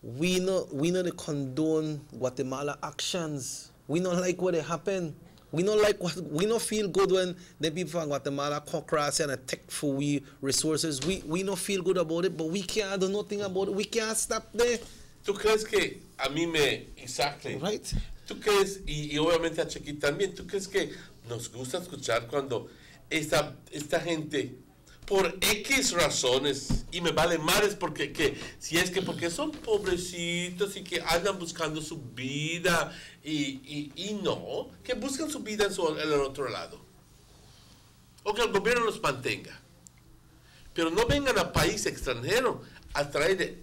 we know they condone Guatemala actions. We don't like what happen. We don't feel good when the people from Guatemala come across and attack for we resources. We don't feel good about it, but we can't do nothing about it. We can't stop there. ¿Tú crees que a mí me... Exactly. Right. ¿Tú crees, y obviamente a Chequi también, tú crees que nos gusta escuchar cuando esta gente, por X razones, y me vale madres porque porque son pobrecitos y que andan buscando su vida, y no, que buscan su vida en el otro lado, o que el gobierno los mantenga, pero no vengan a país extranjero a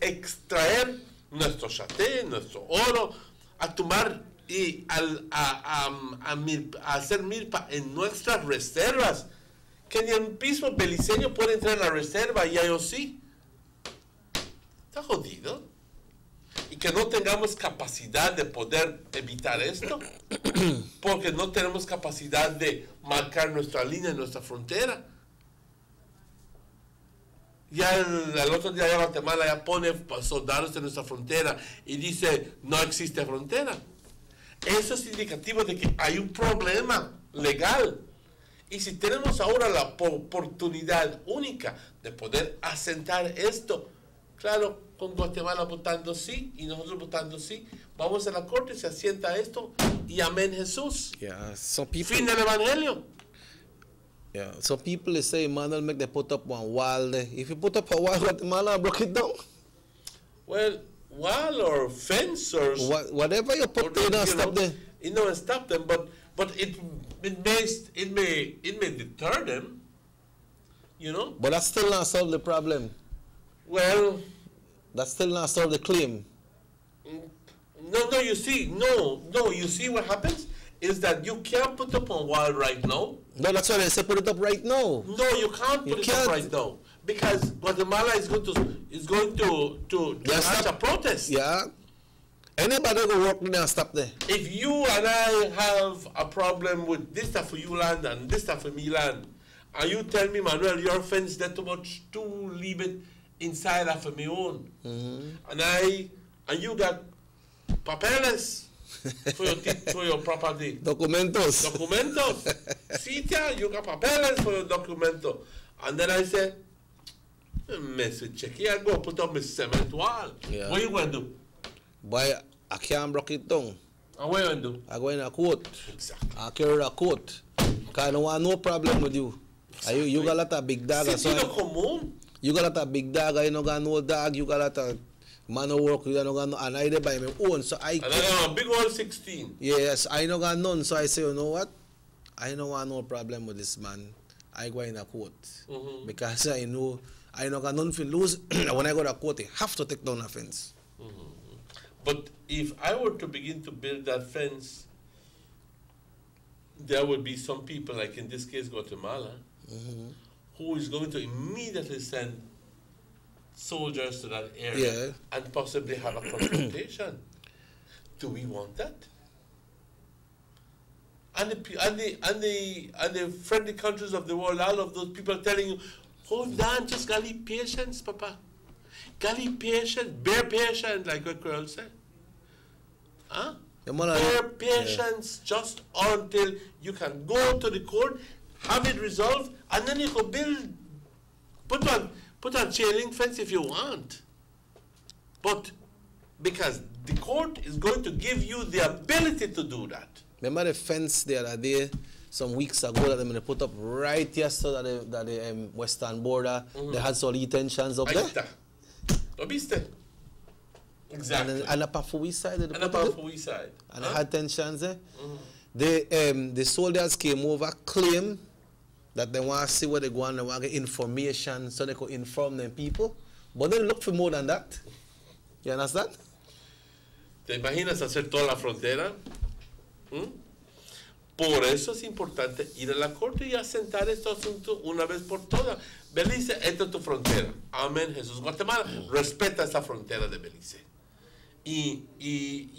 extraer nuestro chaté, nuestro oro, a tomar y a hacer milpa en nuestras reservas, que ni el mismo beliceño puede entrar en la reserva y ellos sí. Está jodido. Y que no tengamos capacidad de poder evitar esto, porque no tenemos capacidad de marcar nuestra línea en nuestra frontera. Ya el otro día ya Guatemala ya pone soldados en nuestra frontera y dice no existe frontera. Eso es indicativo de que hay un problema legal. Y si tenemos ahora la oportunidad única de poder asentar esto, claro, con Guatemala votando sí y nosotros votando sí, vamos a la corte, se asienta esto y amén Jesús. Yeah, some people, fin del evangelio. Yeah, some people say, Emmanuel, make they put up one wall there. If you put up a wall, Guatemala broke it down. Well, wall or fence or whatever you put there, don't stop them. You know, stop them, but it may deter them, you know. But that still not solve the problem. Well, that still not solve the claim. No, you see what happens is that you can't put up a wall right now. No, that's why they say put it up right now. No, you can't put it up right now because Guatemala is going to launch a protest. Yeah. Anybody go work there and stop there. If you and I have a problem with this stuff for you land and this stuff for me land, and you tell me, Manuel, your fence that too much to leave it inside of my own, and you got papeles for your property. Documentos. Sí, you got papeles for your documento. And then I say, Mr. Chequi, I go put up my cement wall. Yeah. What you going to do? Boy, I can't break it down. And what you going to do? I go in a court. Exactly. I carry a court. Because I don't want no problem with you. Exactly. You got a lot of big dog. You got a lot of big dog. I don't got no dog. You got a lot of man who work. You don't got no. And I did by my own. So I got a big one 16. Yes, I don't got none. So I say, you know what? I don't want no problem with this man. I go in a court. Because I know I don't got nothing to lose. When I go to court, I have to take down a fence. But if I were to begin to build that fence, there would be some people, like in this case Guatemala, who is going to immediately send soldiers to that area and possibly have a confrontation. Do we want that? And the friendly countries of the world, all of those people telling you, hold on, just gotta be patient, Papa. Gotta be patient, bear patience, like what Carol said. Huh? Bear patience just until you can go to the court, have it resolved, and then you can build, put on chain link fence if you want. But because the court is going to give you the ability to do that. Remember the fence the other day, some weeks ago, that they put up right yesterday that the western border, they had some retentions up there. ¿Lo viste? Exactly. And up for we side. And up for we side. And they had tensions there. The soldiers came over, claim that they want to see where they go and they want to get information so they could inform them people. But they look for more than that. You understand? ¿Te imaginas hacer toda la frontera? Por eso es importante ir a la corte y asentar este asunto una vez por todas. Belice, esta es tu frontera. Amén, Jesús. Guatemala, respeta esta frontera de Belice. Y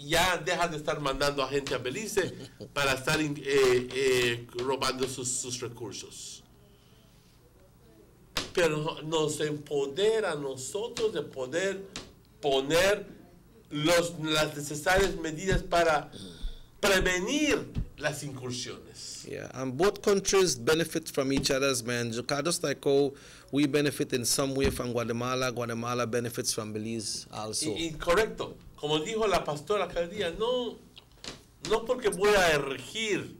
ya deja de estar mandando a gente a Belice para estar robando sus recursos. Pero nos empodera a nosotros de poder poner las necesarias medidas para prevenir las incursiones. Yeah, and both countries benefit from each other's, man. Just like how we benefit in some way from Guatemala, Guatemala benefits from Belize also. Y correcto, como dijo la pastora aquel día, no porque voy a erigir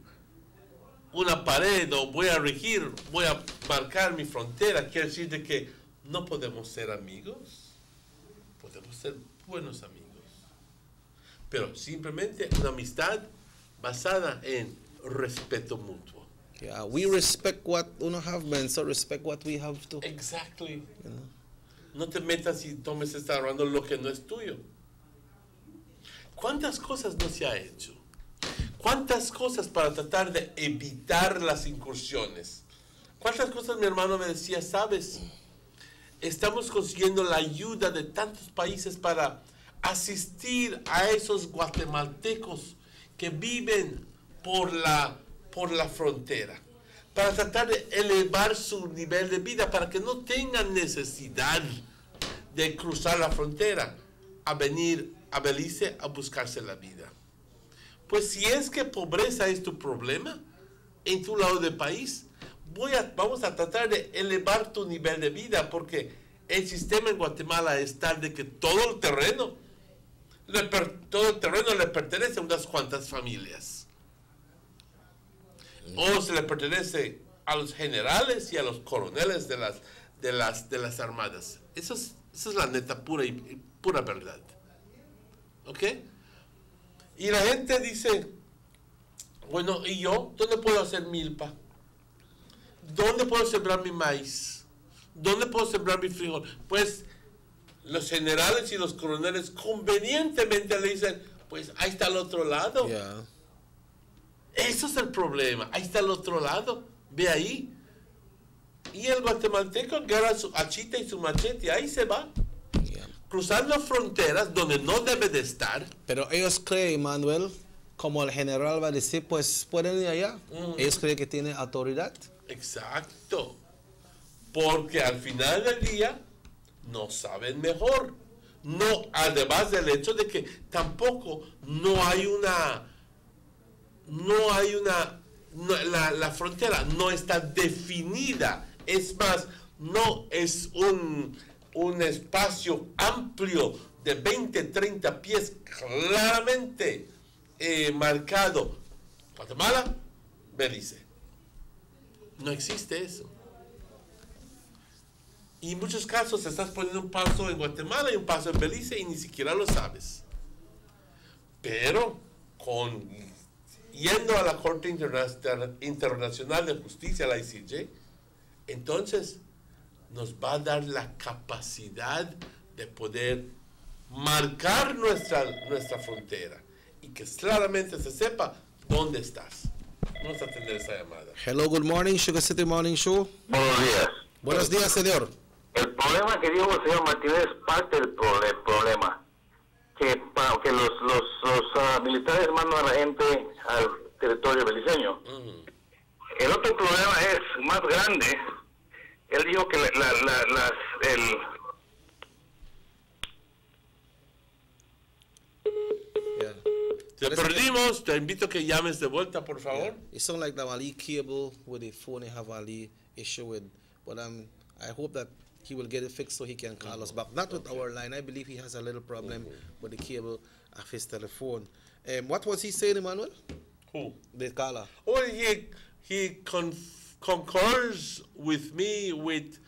una pared o voy a marcar mi frontera, quiere decir de que no podemos ser amigos, podemos ser buenos amigos, pero simplemente una amistad basada en respeto mutuo. Yeah, we respect what we have, man, so respect what we have too. Exactly. You know? No te metas y tomes esta hablando lo que no es tuyo. ¿Cuántas cosas no se ha hecho? ¿Cuántas cosas para tratar de evitar las incursiones? ¿Cuántas cosas mi hermano me decía, sabes? Estamos consiguiendo la ayuda de tantos países para asistir a esos guatemaltecos que viven por la frontera, para tratar de elevar su nivel de vida, para que no tengan necesidad de cruzar la frontera a venir a Belice a buscarse la vida. Pues si es que pobreza es tu problema en tu lado del país, vamos a tratar de elevar tu nivel de vida, porque el sistema en Guatemala es tal de que todo el terreno le pertenece a unas cuantas familias. O se le pertenece a los generales y a los coroneles de las armadas. Eso es la neta pura verdad. ¿Ok? Y la gente dice, bueno, ¿y yo? ¿Dónde puedo hacer milpa? ¿Dónde puedo sembrar mi maíz? ¿Dónde puedo sembrar mi frijol? Pues los generales y los coroneles convenientemente le dicen, pues ahí está al otro lado. Yeah. Eso es el problema. Ahí está al otro lado. Ve ahí. Y el guatemalteco agarra su hachita y su machete, ahí se va. Cruzando fronteras donde no debe de estar. Pero ellos creen, Manuel, como el general va a decir, pues pueden ir allá. Ellos creen que tienen autoridad. Exacto. Porque al final del día no saben mejor. No, además del hecho de que tampoco la frontera no está definida. Es más, no es un espacio amplio de 20, 30 pies claramente marcado. Guatemala, Belice. No existe eso. Y en muchos casos estás poniendo un paso en Guatemala y un paso en Belice y ni siquiera lo sabes. Pero yendo a la Corte Internacional de Justicia, la ICJ, entonces nos va a dar la capacidad de poder marcar nuestra frontera y que claramente se sepa dónde estás. Vamos a atender esa llamada. Hello, good morning, Sugar City Morning Show. Buenos días. Buenos días, señor. El problema que dijo el señor Martínez es parte del problema. Que los militares mandan a la gente al territorio beliceño. El otro problema es más grande. Él dijo que Te perdimos, te invito a que llames de vuelta, por favor. It sounds like the Ali cable with the phone they have Ali issue with, but I hope that he will get it fixed so he can call us back. Not with our line. I believe he has a little problem with the cable of his telephone. What was he saying, Emmanuel? Who? The caller. Well, he concurs with me with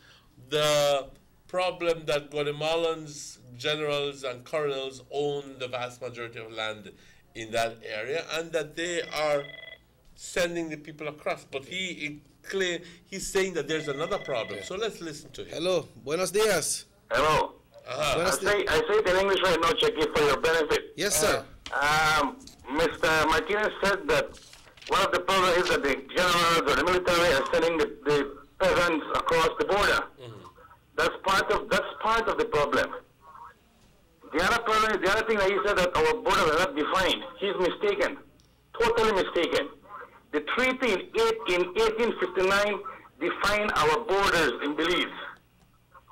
the problem that Guatemalans, generals and colonels own the vast majority of land in that area, and that they are sending the people across. But he's saying that there's another problem. So let's listen to him. Hello, buenos días. Hello. I say it in English right now, Checky, for your benefit. Yes, sir. Mr. Martinez said that one of the problems is that the generals or the military are sending the peasants across the border. That's part of the problem. The other thing that he said that our borders are not defined. He's mistaken, totally mistaken. The treaty in 1859 defined our borders in Belize,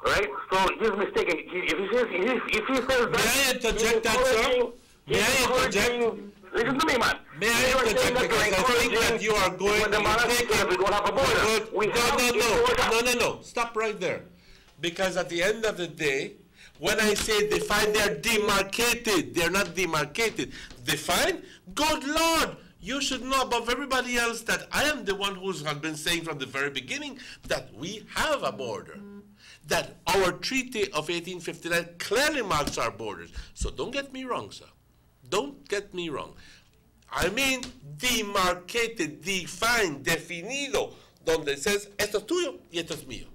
right? So he's mistaken. If he says that, interject that, sir? May I interject? Listen to me, man. May I interject, because I think that you are going to take No. Stop right there. Because at the end of the day, when I say defined, they're demarcated. They're not demarcated. Defined? Good Lord! You should know above everybody else that I am the one who has been saying from the very beginning that we have a border. That our Treaty of 1859 clearly marks our borders. So don't get me wrong, sir. Don't get me wrong. I mean demarcated, defined, definido, donde says, esto es tuyo y esto es mío.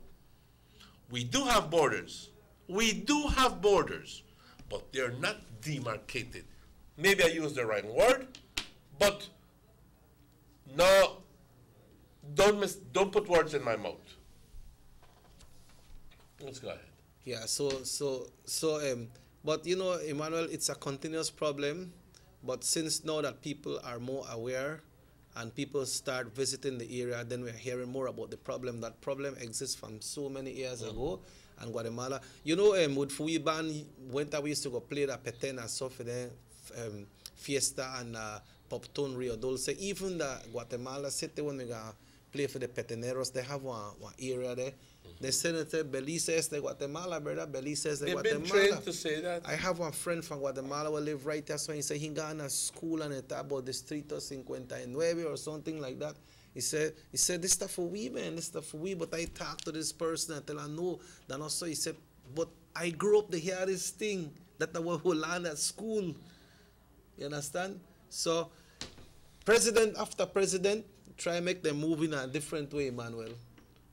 We do have borders. We do have borders, but they're not demarcated. Maybe I used the right word, but no, don't put words in my mouth. Let's go ahead. Yeah, but you know, Emmanuel, it's a continuous problem. But since now that people are more aware and people start visiting the area, then we're hearing more about the problem. That problem exists from so many years ago. And Guatemala, you know, with Fuiban, when we used to go play the Petén and stuff, Fiesta and Popton Rio Dulce, even the Guatemala city, when we go play for the Peteneros, they have one area there. They said that Belize is the Guatemala, brother. Belize is the Guatemala. They've been trained to say that. I have one friend from Guatemala who live right there. So he said he got in a school and it about Distrito 59 or something like that. He said this stuff for we, man. This stuff for we. But I talked to this person and tell her no. Then also he said, but I grew up to hear this thing that I will learn at school. You understand? So president after president try to make them move in a different way, Emmanuel.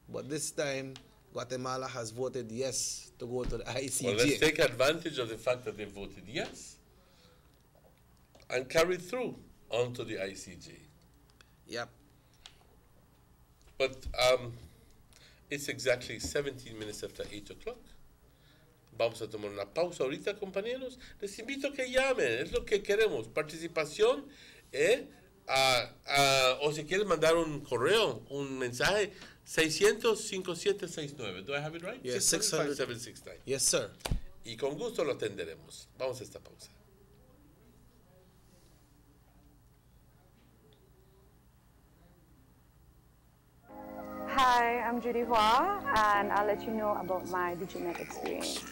But this time, Guatemala has voted yes to go to the ICJ. Well, let's take advantage of the fact that they voted yes and carry through onto the ICJ. Yep. But it's exactly 17 minutes after 8 o'clock. Vamos a tomar una pausa ahorita, compañeros. Les invito a que llamen, es lo que queremos. Participación, o si quieren mandar un correo, un mensaje, 600-5769. Do I have it right? Yes, 600-5769. Yes, sir. Y con gusto lo atenderemos. Vamos a esta pausa. Hi, I'm Judy Hua, and I'll let you know about my DigiNet experience.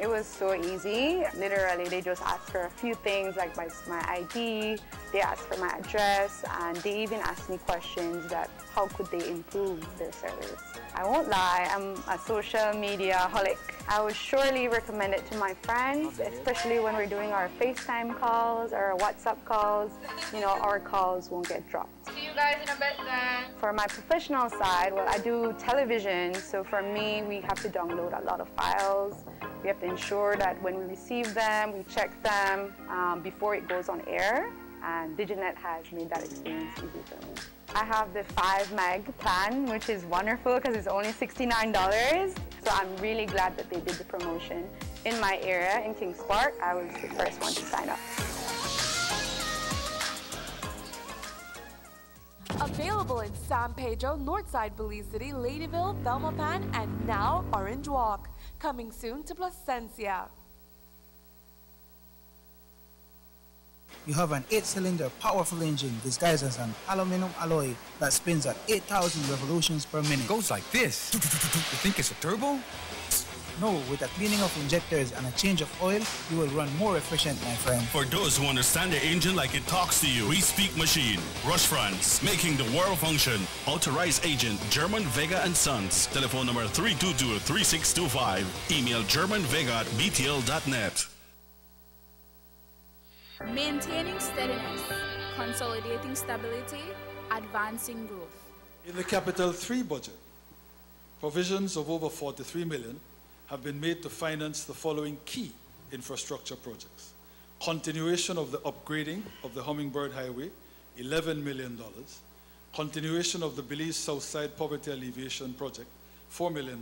It was so easy. Literally, they just asked for a few things like my ID, they asked for my address, and they even asked me questions that how could they improve their service. I won't lie, I'm a social media holic. I would surely recommend it to my friends, especially when we're doing our FaceTime calls or WhatsApp calls. You know, our calls won't get dropped. See you guys in a bit then. For my professional side, well, I do television, so for me, we have to download a lot of files. We have to ensure that when we receive them, we check them before it goes on air, and DigiNet has made that experience easy for me. I have the 5 meg plan, which is wonderful because it's only $69. So I'm really glad that they did the promotion in my area in Kings Park. I was the first one to sign up. Available in San Pedro, Northside Belize City, Ladyville, Belmopan, and now Orange Walk. Coming soon to Placencia. You have an 8-cylinder powerful engine disguised as an aluminum alloy that spins at 8,000 revolutions per minute. Goes like this. You think it's a turbo? No, with a cleaning of injectors and a change of oil, you will run more efficient, my friend. For those who understand the engine like it talks to you, we speak machine. Rush France, making the world function. Authorized agent, German Vega & Sons. Telephone number 322-3625. Email germanvega@btl.net. Maintaining steadiness, consolidating stability, advancing growth. In the Capital 3 budget, provisions of over $43 million have been made to finance the following key infrastructure projects. Continuation of the upgrading of the Hummingbird Highway, $11 million. Continuation of the Belize Southside Poverty Alleviation Project, $4 million.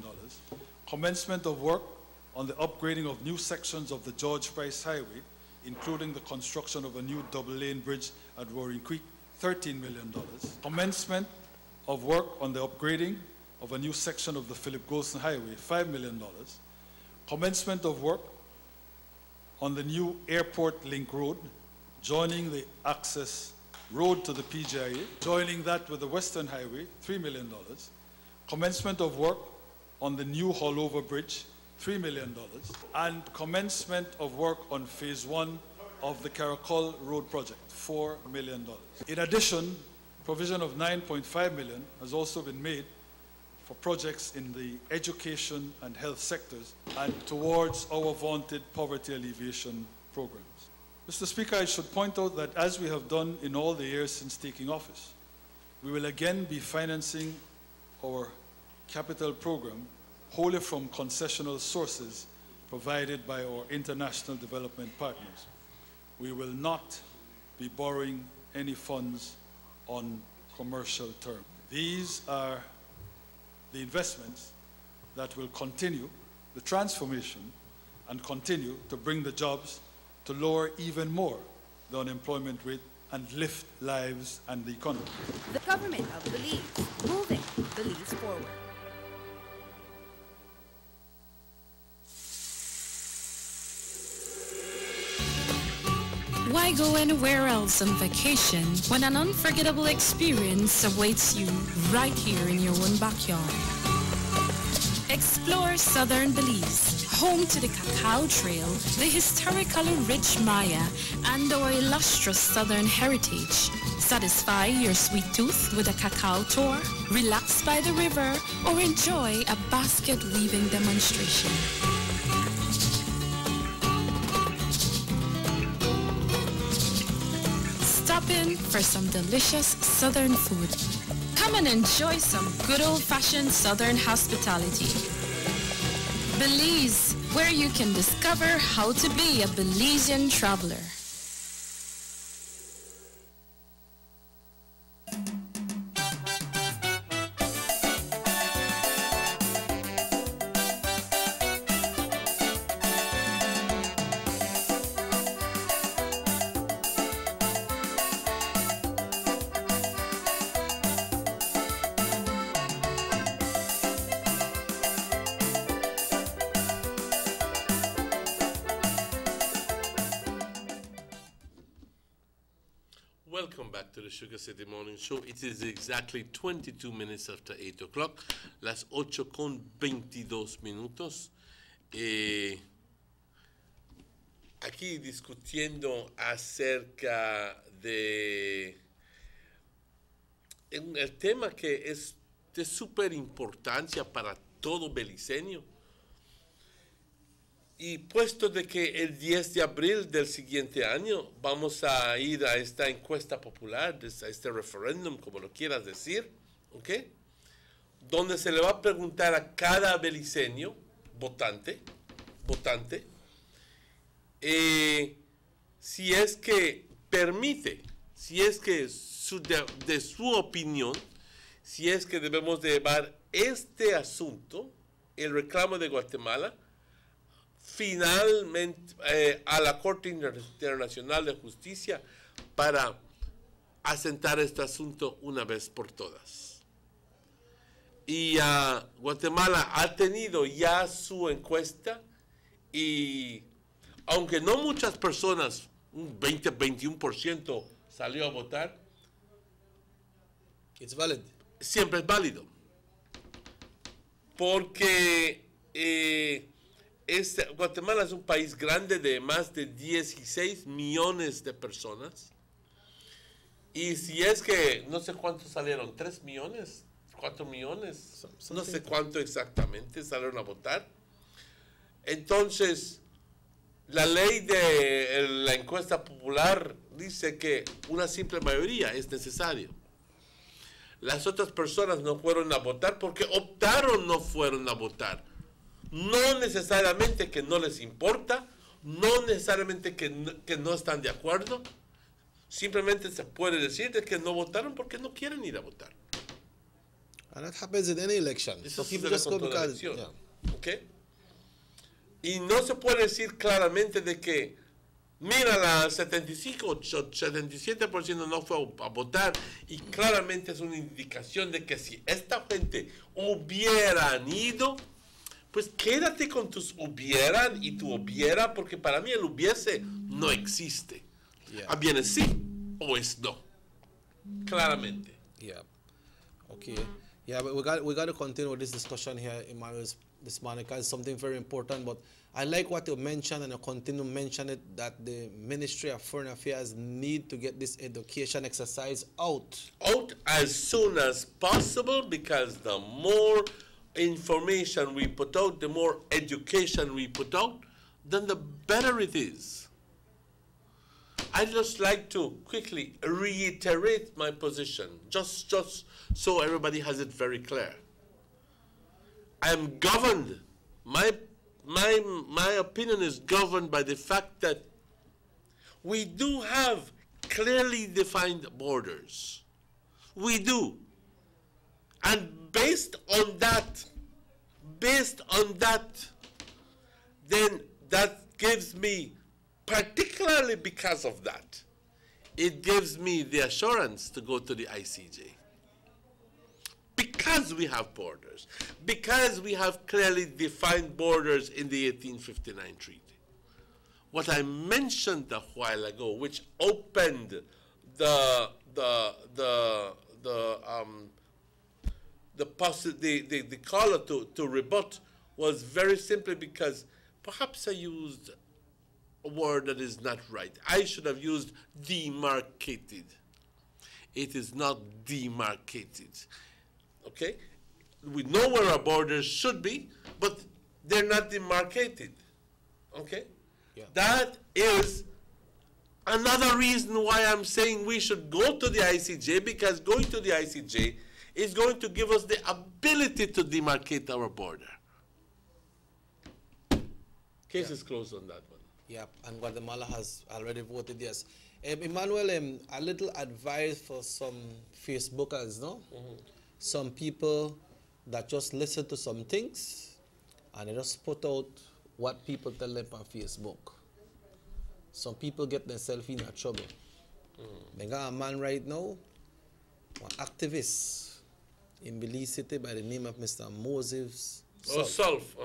Commencement of work on the upgrading of new sections of the George Price Highway, including the construction of a new double-lane bridge at Roaring Creek, $13 million. Commencement of work on the upgrading of a new section of the Philip Golson Highway, $5 million. commencement of work on the new Airport Link Road, joining the access road to the PGIA, joining that with the Western Highway, $3 million. Commencement of work on the new Haulover Bridge, $3 million. And commencement of work on phase 1 of the Caracol Road project, $4 million. In addition, provision of $9.5 million has also been made for projects in the education and health sectors and towards our vaunted poverty alleviation programs. Mr. Speaker, I should point out that as we have done in all the years since taking office, we will again be financing our capital program wholly from concessional sources provided by our international development partners. We will not be borrowing any funds on commercial terms. These are the investments that will continue the transformation and continue to bring the jobs, to lower even more the unemployment rate and lift lives and the economy. The government of Belize, moving Belize forward. Why go anywhere else on vacation when an unforgettable experience awaits you right here in your own backyard? Explore southern Belize, home to the Cacao Trail, the historically rich Maya, and our illustrious southern heritage. Satisfy your sweet tooth with a cacao tour, relax by the river, or enjoy a basket weaving demonstration. Stop in for some delicious southern food. Come and enjoy some good old-fashioned southern hospitality. Belize, where you can discover how to be a Belizean traveler. Welcome back to the Sugar City Morning Show. It is exactly 22 minutes after 8 o'clock, las 8:22. Aquí discutiendo acerca de el tema que es de súper importancia para todo beliceño. Y puesto de que el 10 de abril del siguiente año vamos a ir a esta encuesta popular, a este referéndum, como lo quieras decir, ¿ok? Donde se le va a preguntar a cada beliceño, votante, si es que permite, si es que de su opinión, si es que debemos de llevar este asunto, el reclamo de Guatemala, finalmente a la Corte Internacional de Justicia para asentar este asunto una vez por todas. Y Guatemala ha tenido ya su encuesta y aunque no muchas personas, un 20-21% salió a votar, it's valid. Siempre es válido. Porque Guatemala es un país grande de más de 16 millones de personas. Y si es que, no sé cuántos salieron, 3 millones, 4 millones, no sé cuánto exactamente salieron a votar. Entonces, la ley de la encuesta popular dice que una simple mayoría es necesario. Las otras personas no fueron a votar porque optaron no fueron a votar. No necesariamente que no les importa, no necesariamente que no están de acuerdo. Simplemente se puede decir de que no votaron porque no quieren ir a votar. And that happens in any election. Eso So people sucede just con go toda because, elección. yeah. ¿Okay? Y no se puede decir claramente de que, mira, la 77% no fue a votar, y claramente es una indicación de que si esta gente hubieran ido, pues quédate con tus hubieran y tu hubiera, porque para mí el hubiese no existe. Yeah. Bien es sí o es no. Claramente. Yeah. Okay. Yeah, but we got to continue with this discussion here, Emmanuel, this morning, because it's something very important. But I like what you mentioned, and you continue to mention it, that the Ministry of Foreign Affairs need to get this education exercise out. Out as soon as possible, because the more information we put out, the more education we put out, then the better it is. I'd just like to quickly reiterate my position, just so everybody has it very clear. I am governed, my opinion is governed by the fact that we do have clearly defined borders. We do. And based on that, then that gives me, particularly because of that, it gives me the assurance to go to the ICJ. Because we have borders, because we have clearly defined borders in the 1859 treaty. What I mentioned a while ago, which opened the caller to rebut, was very simply because perhaps I used a word that is not right. I should have used demarcated. It is not demarcated. Okay? We know where our borders should be, but they're not demarcated. Okay? Yeah. That is another reason why I'm saying we should go to the ICJ, because going to the ICJ is going to give us the ability to demarcate our border. Case is closed on that one. Yeah, and Guatemala has already voted yes. Emmanuel, a little advice for some Facebookers, no? Mm-hmm. Some people that just listen to some things and they just put out what people tell them on Facebook. Some people get themselves in trouble. They got a man right now, an activist in Belize City by the name of Mr. Moses Self.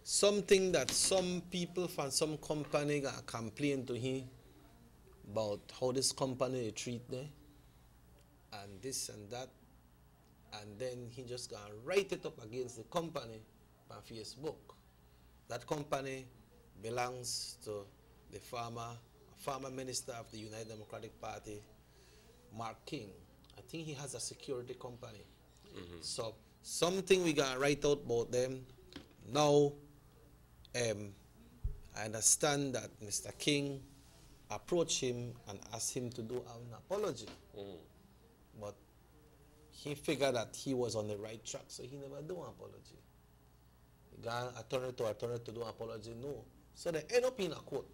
Something that some people from some company got complain to him about how this company they treat them and this and that, and then he just gonna write it up against the company on Facebook. That company belongs to the former minister of the United Democratic Party, Mark King. I think he has a security company. Mm-hmm. So something we gotta write out about them. Now, I understand that Mr. King approached him and asked him to do an apology. But he figured that he was on the right track, so he never do an apology. He got attorney to do an apology, no. So they end up in a court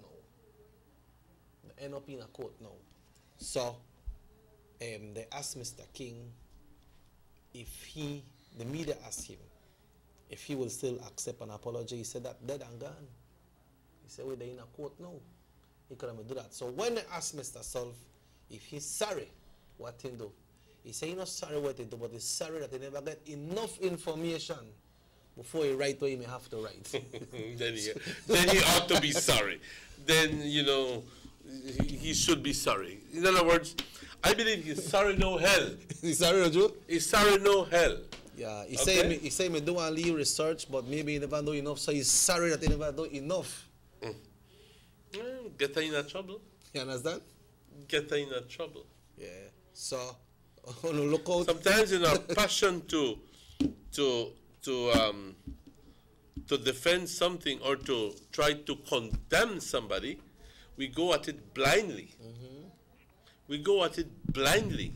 now. So they asked Mr. King if the media asked him if he will still accept an apology. He said that dead and gone. He said, well, they're in a court now. He couldn't do that. So when they asked Mr. Self if he's sorry what he do, he said he's not sorry what he do, but he's sorry that he never get enough information before he write what he may have to write. then he ought to be sorry. Then, he should be sorry. In other words, I believe he's sorry no hell. He's sorry no Joe? He's sorry no hell. Yeah, he say me do want to leave research, but maybe he never do enough, so he's sorry that he never do enough. Get in a trouble. You understand? Get in a trouble. Yeah. So, look out. Sometimes in our passion to defend something or to try to condemn somebody, we go at it blindly. Mm-hmm. We go at it blindly.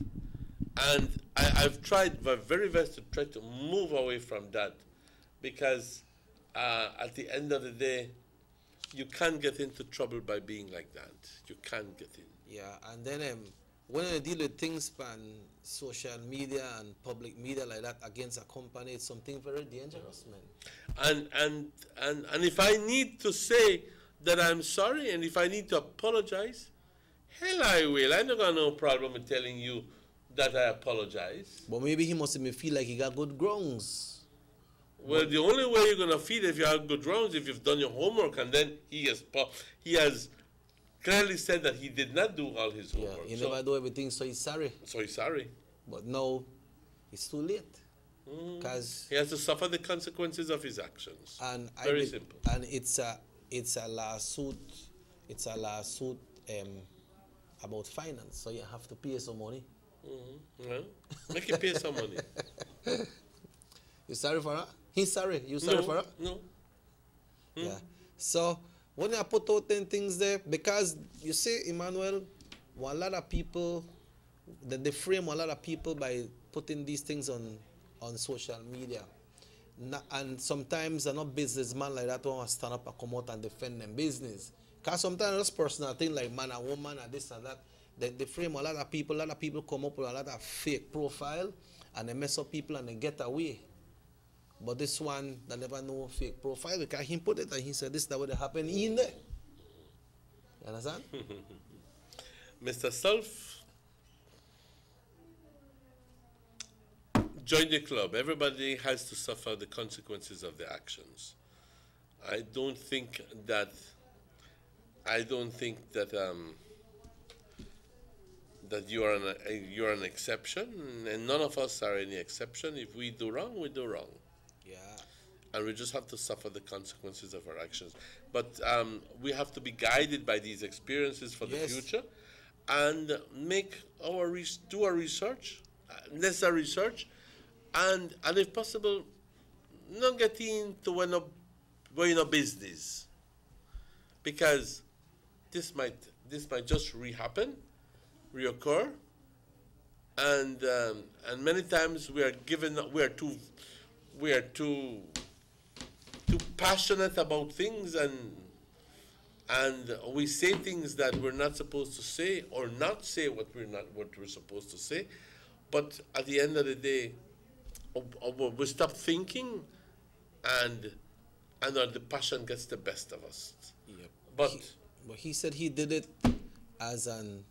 And I've tried my very best to try to move away from that, because at the end of the day, you can't get into trouble by being like that. You can't get in. Yeah, and then when you deal with things on social media and public media like that against a company, it's something very dangerous, man. And if I need to say that I'm sorry, and if I need to apologize, hell I will. I don't got no problem with telling you that I apologize. But maybe he must feel like he got good grounds Well, the only way you're gonna feed if you have good rounds, if you've done your homework, and then he has clearly said that he did not do all his homework. He never do everything, so he's sorry. So he's sorry. But now, it's too late. Because he has to suffer the consequences of his actions. And very simple. And it's a lawsuit. It's a lawsuit about finance. So you have to pay some money. Well, make him pay some money. You sorry for that? He's sorry. You sorry for that? No. Yeah. So when I put out 10 things there, because you see, Emmanuel, a lot of people, they frame a lot of people by putting these things on social media. And sometimes they're not businessmen like that who want to stand up and come out and defend them business. Because sometimes it's personal things like man and woman and this and that. They frame a lot of people come up with a lot of fake profile and they mess up people and they get away. But this one, they never know fake profile because he put it and he said this is the way it happened in there. You understand? Mr. Self, join the club. Everybody has to suffer the consequences of their actions. I don't think that you're an exception, and none of us are any exception. If we do wrong, we do wrong. Yeah. And we just have to suffer the consequences of our actions. But we have to be guided by these experiences for the future, and do our research, necessary research, and if possible, not get into no business, because this might just reoccur, and many times we are too passionate about things, and we say things that we're not supposed to say, or not say what we're supposed to say, but at the end of the day, we stop thinking, and the passion gets the best of us. Yep. But he said he did it as an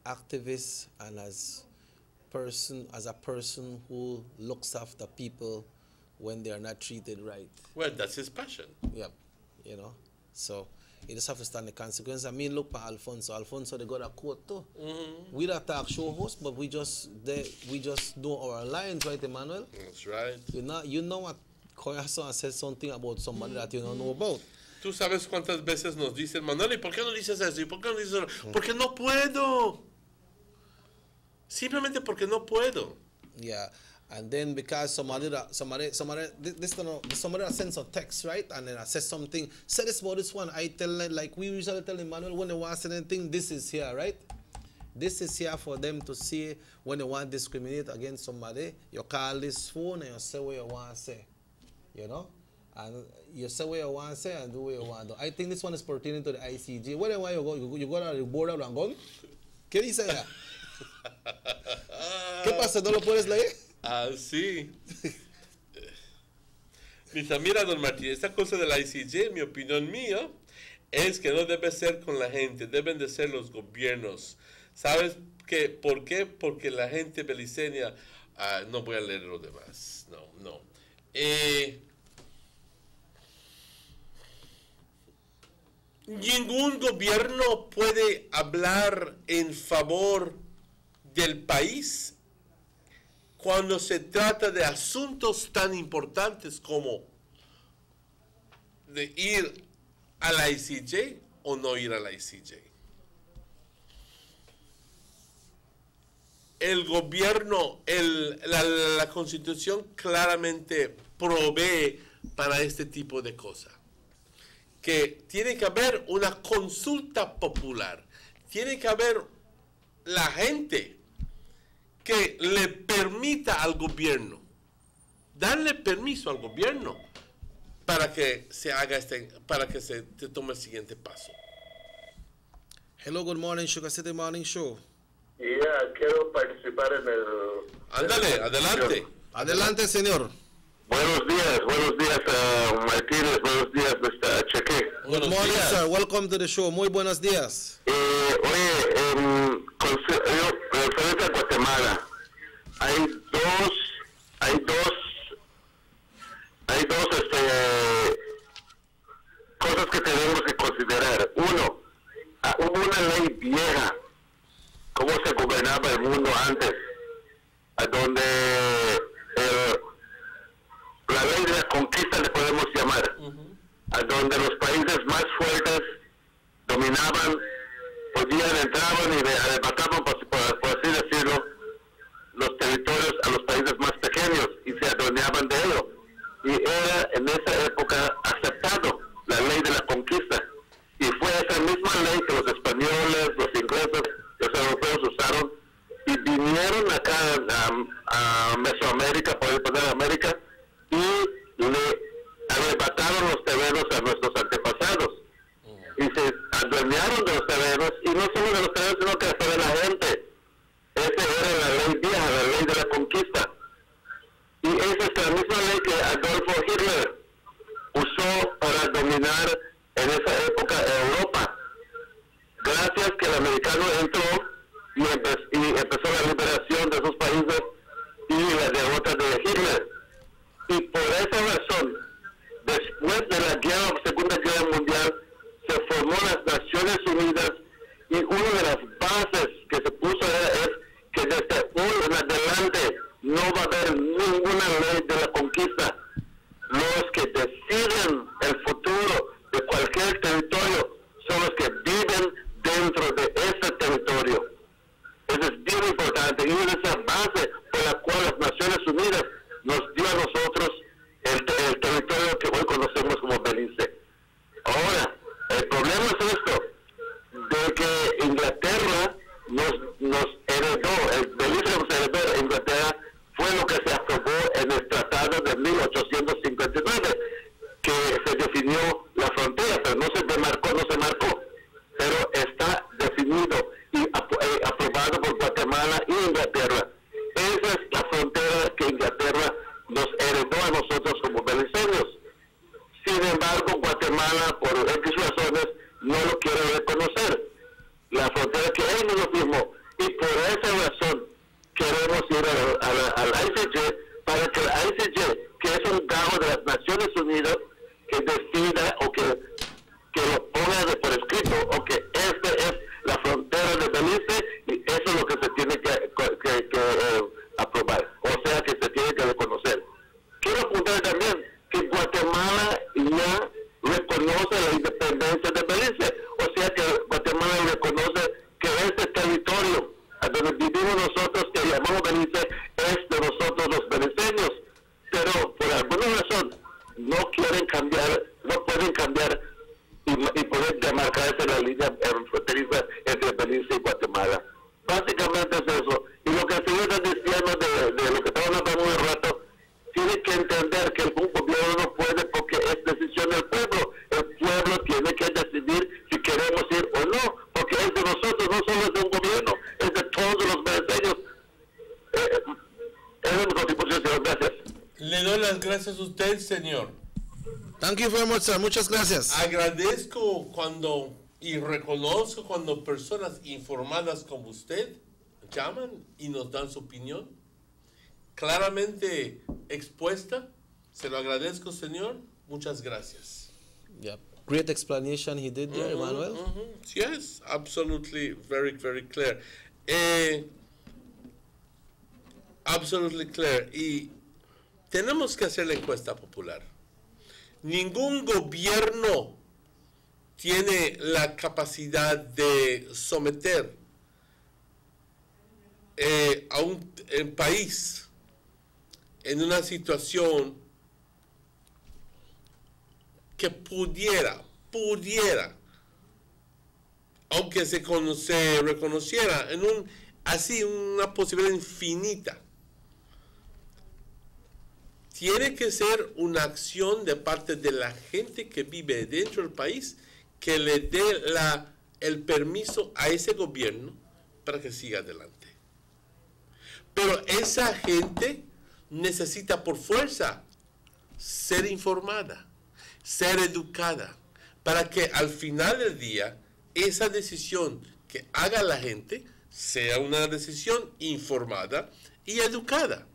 activist and as a person who looks after people when they are not treated right. Well, that's his passion. Yep. You know, so you just have to stand the consequences. I mean, look at Alfonso. Alfonso, they got a quote too. We don't talk show host, but we just know our lines, right, Emmanuel? That's right. You know what? Corazon said something about somebody that you don't know about. Tú sabes cuántas veces nos dicen, Manuel, ¿y por qué no dices eso? ¿Y por qué no dices eso? Porque no puedo. Simplemente porque no puedo. Yeah. And then because somebody that sends a text, right? And then I said something, say this about this one. I tell them, like we usually tell Emmanuel, when they want to say anything, this is here, right? This is here for them to see when they want to discriminate against somebody. You call this phone and you say what you want to say. You know? And you say what you want to say and do what you want to do. I think this one is pertaining to the ICJ. Where do you go? You go to the border and go? ¿Qué dice allá? ¿Qué pasa? ¿No lo puedes leer? Ah, sí. Mira, don Martín, esta cosa del ICJ, mi opinión mía, es que no debe ser con la gente, deben de ser los gobiernos. ¿Sabes qué? ¿Por qué? Porque la gente beliceña, no voy a leer lo demás, no. Ningún gobierno puede hablar en favor del país cuando se trata de asuntos tan importantes como de ir a la ICJ o no ir a la ICJ. El gobierno, la Constitución claramente provee para este tipo de cosas. Que tiene que haber una consulta popular, tiene que haber la gente que le permita al gobierno, darle permiso al gobierno para que se haga para que se tome el siguiente paso. Hello, good morning, Sugar City Morning Show. Yeah, quiero participar en el... Ándale, adelante. Adelante, señor. Buenos días, Martínez, buenos días, Mr. Cheque. Good morning, sir. Welcome to the show. Muy buenos días. Oye, referente a Guatemala, hay dos a donde los países más fuertes dominaban, entraban y arrebataban, por así decirlo, los territorios a los países más pequeños y se adueñaban de ellos. Y era en esa época aceptado la ley de la conquista. Y fue esa misma ley que los españoles, los ingleses, los europeos usaron y vinieron acá a Mesoamérica, por poner América, y le arrebataron los terrenos a nuestros antepasados. Y se adueñaron de los terrenos, y no solo de los terrenos, sino que hasta de la gente. Esa era la ley vieja, la ley de la conquista. Y esa es la misma ley que Adolfo Hitler usó para dominar en esa época Europa. Gracias que el americano entró y empezó la liberación de esos países y la derrota de Hitler. Y por esa razón, después de la Segunda Guerra Mundial, se formó las Naciones Unidas, y una de las bases que se puso es que desde hoy en adelante no va a haber ninguna ley de la conquista. Los que deciden el futuro de cualquier territorio son los que viven dentro de ese territorio. Eso es bien importante, y es esa base por la cual las Naciones Unidas nos dio a nosotros el territorio que hoy conocemos como Belice. Ahora, el problema es esto, de que Inglaterra nos heredó, el Belice nos heredó, Inglaterra fue lo que se aprobó en el Tratado de 1859, que se definió la frontera, pero no se marcó, pero está definido y aprobado por Guatemala y Inglaterra. Esa es la frontera que Inglaterra nos heredó a nosotros como beliceños. Sin embargo, Guatemala, por X razones, no lo quiere reconocer, la frontera que él mismo firmó, y por esa razón queremos ir al ICJ, para que el ICJ, que es un cargo de las Naciones Unidas, que decida o que lo ponga por escrito, o que esta es la frontera de Belice y eso es lo que se tiene que aprobar, o sea que se tiene que reconocer. Quiero apuntar también que Guatemala ya reconoce la independencia de Belice, o sea que Guatemala reconoce que este territorio a donde vivimos nosotros, que llamamos Belice, es de nosotros los beliceños, pero por alguna razón no quieren cambiar, no pueden cambiar y poder demarcarse la línea fronteriza entre Belice y Guatemala. Básicamente es eso. Y lo que el señor está diciendo de lo que estamos hablando un rato, tiene que entender que un gobierno no puede, porque es decisión del pueblo. El pueblo tiene que decidir si queremos ir o no, porque es de nosotros, no solo es de un gobierno, es de todos los beliceños. Esa es mi contribución, señor. Gracias. Le doy las gracias a usted, señor. Thank you very much, sir. Muchas gracias. Agradezco y reconozco cuando personas informadas como usted llaman y nos dan su opinión claramente expuesta. Se lo agradezco, señor. Muchas gracias. Yeah, great explanation he did there, Emmanuel. Yes, absolutely, very, very clear. Absolutely clear. Y tenemos que hacer la encuesta popular. Ningún gobierno tiene la capacidad de someter a un país en una situación que pudiera, aunque se reconociera en una posibilidad infinita. Tiene que ser una acción de parte de la gente que vive dentro del país que le dé el permiso a ese gobierno para que siga adelante. Pero esa gente necesita por fuerza ser informada, ser educada, para que al final del día esa decisión que haga la gente sea una decisión informada y educada.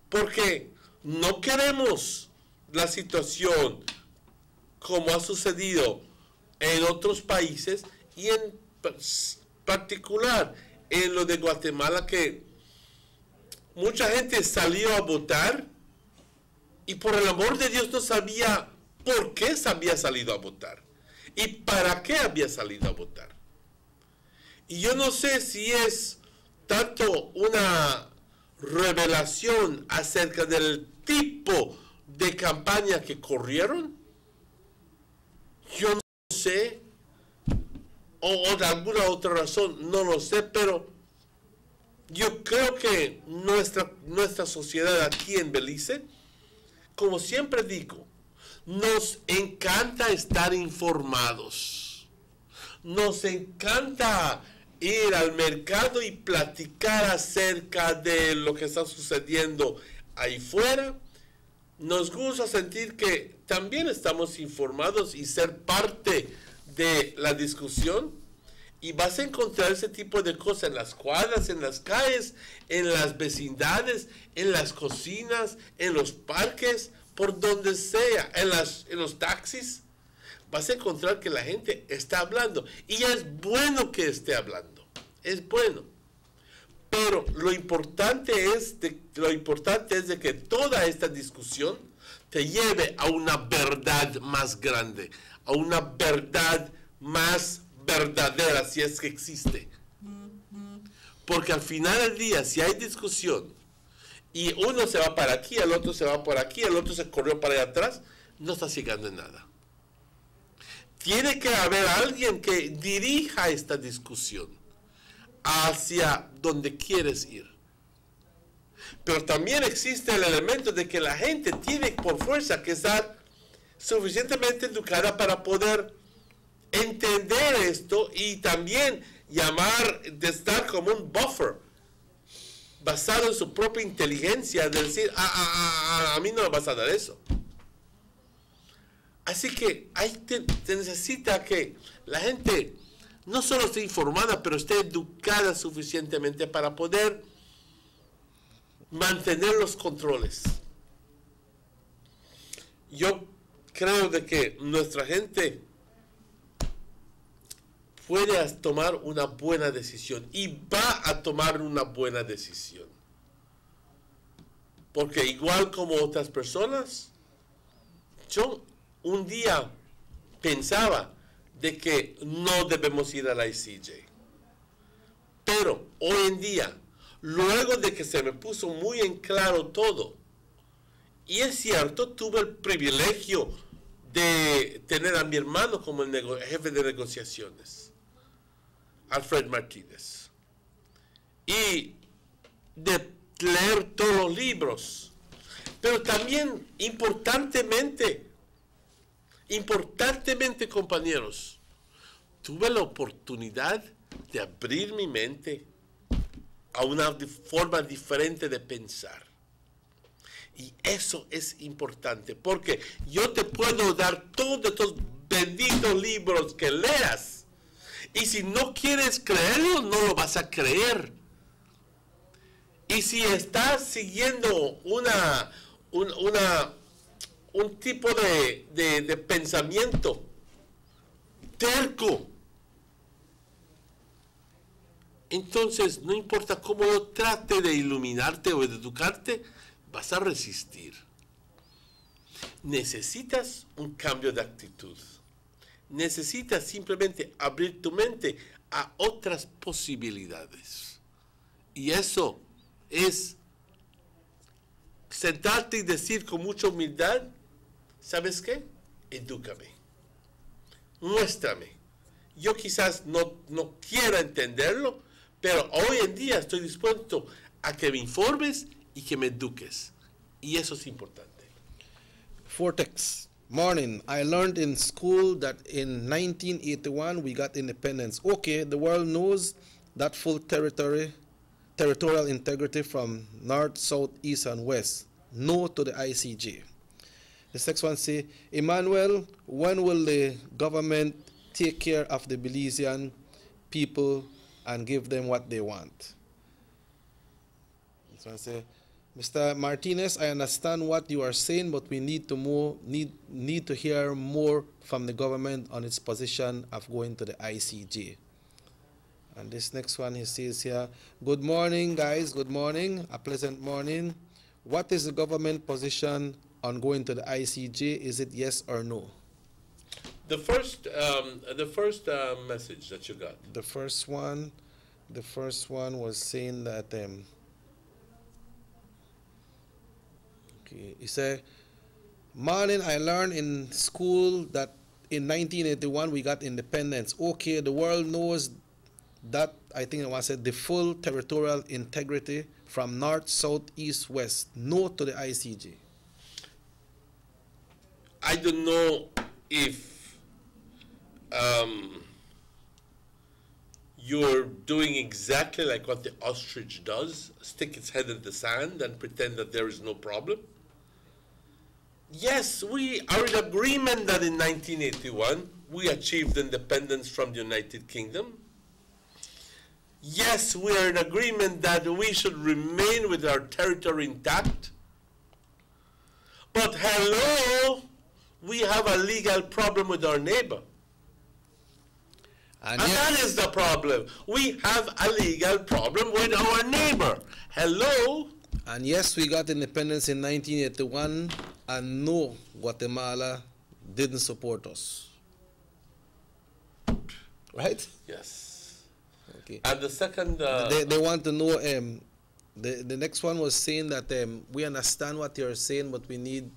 Porque no queremos la situación como ha sucedido en otros países y en particular en lo de Guatemala, que mucha gente salió a votar y por el amor de Dios no sabía por qué había salido a votar y para qué había salido a votar. Y yo no sé si es tanto una revelación acerca del tipo de campaña que corrieron, yo no sé, o de alguna otra razón, no lo sé, pero yo creo que nuestra sociedad aquí en Belice, como siempre digo, nos encanta estar informados, nos encanta ir al mercado y platicar acerca de lo que está sucediendo ahí fuera. Nos gusta sentir que también estamos informados y ser parte de la discusión, y vas a encontrar ese tipo de cosas en las cuadras, en las calles, en las vecindades, en las cocinas, en los parques, por donde sea, en los taxis. Vas a encontrar que la gente está hablando, y es bueno que esté hablando, es bueno. Pero lo importante es de que toda esta discusión te lleve a una verdad más grande, a una verdad más verdadera, si es que existe. Porque al final del día, si hay discusión y uno se va para aquí, el otro se va por aquí, el otro se corrió para allá atrás, no estás llegando en nada. Tiene que haber alguien que dirija esta discusión hacia donde quieres ir. Pero también existe el elemento de que la gente tiene por fuerza que estar suficientemente educada para poder entender esto, y también de estar como un buffer basado en su propia inteligencia, de decir, a mí no me vas a dar eso. Así que te necesita que la gente no solo esté informada, pero esté educada suficientemente para poder mantener los controles. Yo creo de que nuestra gente puede tomar una buena decisión, y va a tomar una buena decisión. Porque igual como otras personas, yo un día pensaba de que no debemos ir a la ICJ. Pero hoy en día, luego de que se me puso muy en claro todo, y es cierto, tuve el privilegio de tener a mi hermano como el jefe de negociaciones, Alfred Martínez, y de leer todos los libros, pero también importantemente, compañeros, tuve la oportunidad de abrir mi mente a una forma diferente de pensar. Y eso es importante, porque yo te puedo dar todos estos benditos libros que leas, y si no quieres creerlo, no lo vas a creer. Y si estás siguiendo un tipo de pensamiento terco, entonces no importa cómo yo trate de iluminarte o de educarte, vas a resistir. Necesitas un cambio de actitud. Necesitas simplemente abrir tu mente a otras posibilidades. Y eso es sentarte y decir con mucha humildad, ¿sabes qué? Edúcame. Muéstrame. Yo quizás no quiera entenderlo, pero hoy en día estoy dispuesto a que me informes y que me eduques. Y eso es importante. Vortex. Morning. I learned in school that in 1981 we got independence. Okay, the world knows that full territorial integrity from north, south, east, and west. No to the ICJ. The next one say, Emmanuel, when will the government take care of the Belizean people and give them what they want? This one say, Mr. Martinez, I understand what you are saying, but we need to hear more from the government on its position of going to the ICJ. And this next one he says here, good morning, guys, good morning, a pleasant morning. What is the government position on going to the ICJ? Is it yes or no? The first message that you got. The first one was saying that okay, he said, morning, I learned in school that in 1981 we got independence. Okay, the world knows that, I think I said, the full territorial integrity from north, south, east, west. No to the ICJ. I don't know if you're doing exactly like what the ostrich does, stick its head in the sand and pretend that there is no problem. Yes, we are in agreement that in 1981 we achieved independence from the United Kingdom. Yes, we are in agreement that we should remain with our territory intact. But hello, we have a legal problem with our neighbor. And that is the problem. We have a legal problem with our neighbor. Hello? And yes, we got independence in 1981, and no, Guatemala didn't support us. Right? Yes. Okay. And the second... they want to know, the next one was saying that we understand what you're saying, but we need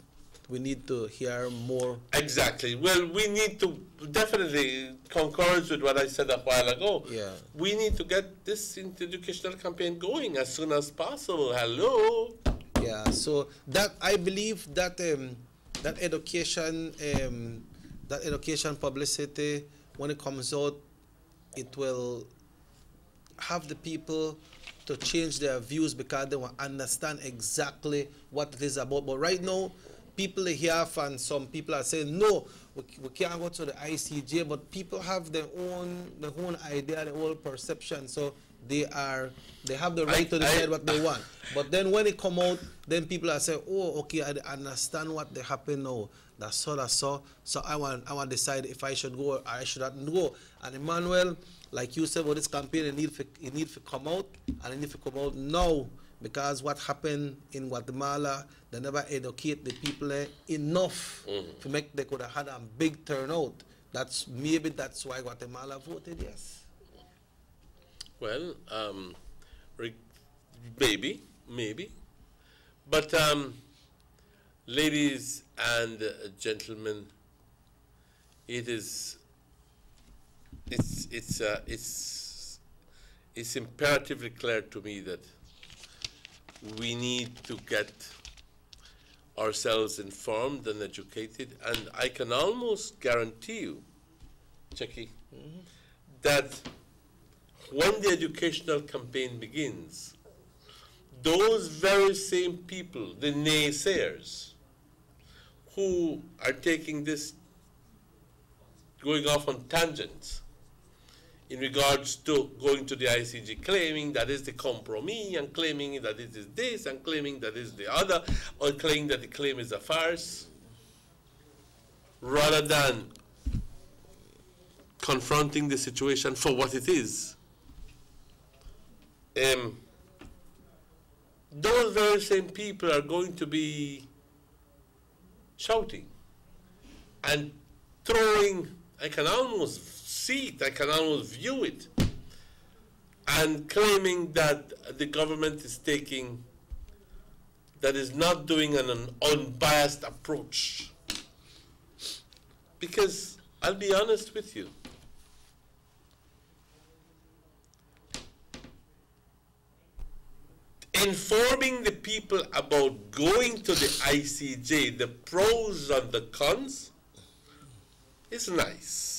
to hear more. Exactly. Well, we need to definitely concur with what I said a while ago. Yeah. We need to get this educational campaign going as soon as possible. Hello. Yeah. So that, I believe that that education publicity, when it comes out, it will have the people to change their views because they will understand exactly what it is about. But right now, people here and some people are saying, no, we can't go to the ICJ, but people have their own idea, their own perception. So they have the right to decide what they want. But then when it come out, then people are saying, oh, okay, I understand what they happen now. That's so. So I want to decide if I should go or I should not go. And Emmanuel, like you said, about this campaign, it need to come out, and it need to come out now. Because what happened in Guatemala, they never educate the people enough to make they could have had a big turnout. Maybe that's why Guatemala voted yes. Well, maybe. But ladies and gentlemen, it's imperatively clear to me that we need to get ourselves informed and educated, and I can almost guarantee you, Jackie, that when the educational campaign begins, those very same people, the naysayers, who are taking this, going off on tangents, in regards to going to the ICJ, claiming that is the compromise, and claiming that it is this, and claiming that is the other, or claiming that the claim is a farce, rather than confronting the situation for what it is. Those very same people are going to be shouting and throwing, I can almost see it, I can almost view it, and claiming that the government is not doing an unbiased approach. Because I'll be honest with you, informing the people about going to the ICJ, the pros and the cons, is nice.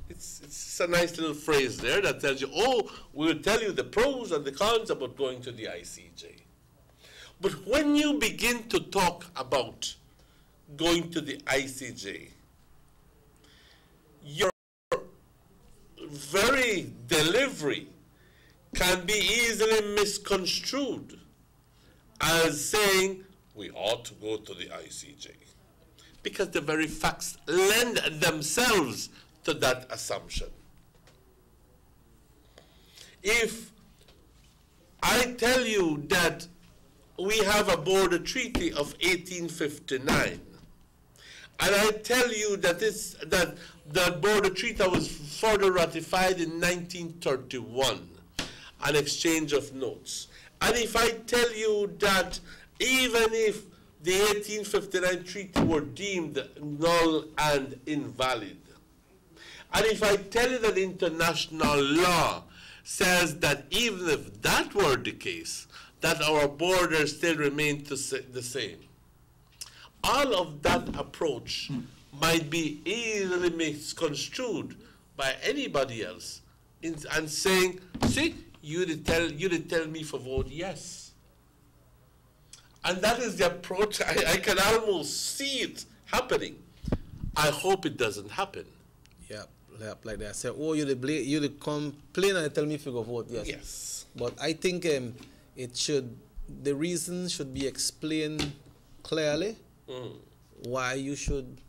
It's a nice little phrase there that tells you, oh, we'll tell you the pros and the cons about going to the ICJ. But when you begin to talk about going to the ICJ, your very delivery can be easily misconstrued as saying we ought to go to the ICJ, because the very facts lend themselves to that assumption. If I tell you that we have a border treaty of 1859. And I tell you that the border treaty was further ratified in 1931, an exchange of notes. And if I tell you that even if the 1859 treaty were deemed null and invalid, and if I tell you that international law says that even if that were the case, that our borders still remain the same, all of that approach might be easily misconstrued by anybody else and saying, see, you did tell me for vote yes. And that is the approach. I can almost see it happening. I hope it doesn't happen. Yeah, like that. Say, oh, you complain and tell me if you go vote yes. Yes. But I think the reason should be explained clearly why you should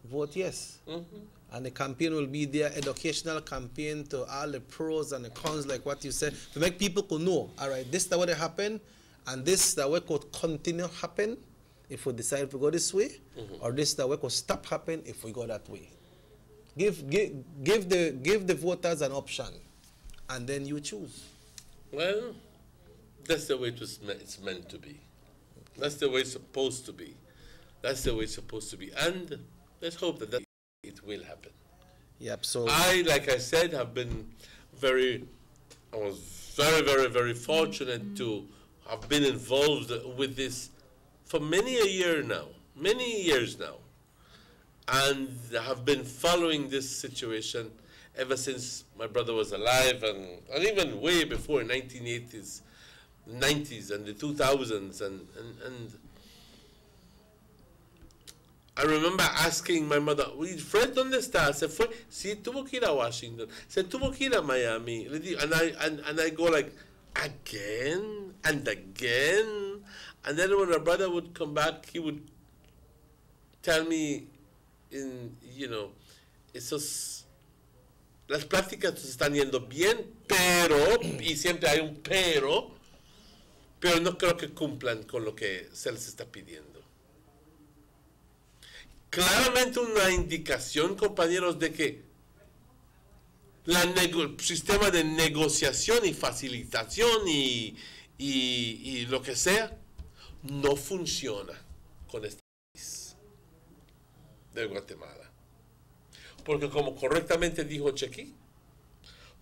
vote yes. And the campaign will be their educational campaign to all the pros and the cons, like what you said, to make people could know, all right, this is the way it happened, and this is the way could continue happen if we decide to go this way, or this is the way could stop happen if we go that way. Give the voters an option, and then you choose. Well, that's the way it's meant to be. That's the way it's supposed to be. That's the way it's supposed to be. And let's hope that it will happen. Yep. So like I said, I was very, very, very fortunate to have been involved with this for many years now. And I have been following this situation ever since my brother was alive, and even way before, 1980s, 90s, and the 2000s, and I remember asking my mother, Fred, ¿dónde está? Se fue, sí, tuvo que ir a Washington, se tuvo que ir a Miami, and I go like, again, and again, and then when my brother would come back, he would tell me, las prácticas se están yendo bien, pero, y siempre hay un pero no creo que cumplan con lo que se les está pidiendo. Claramente una indicación, compañeros, de que el sistema de negociación y facilitación y lo que sea no funciona con este país de Guatemala. Porque como correctamente dijo Chequi,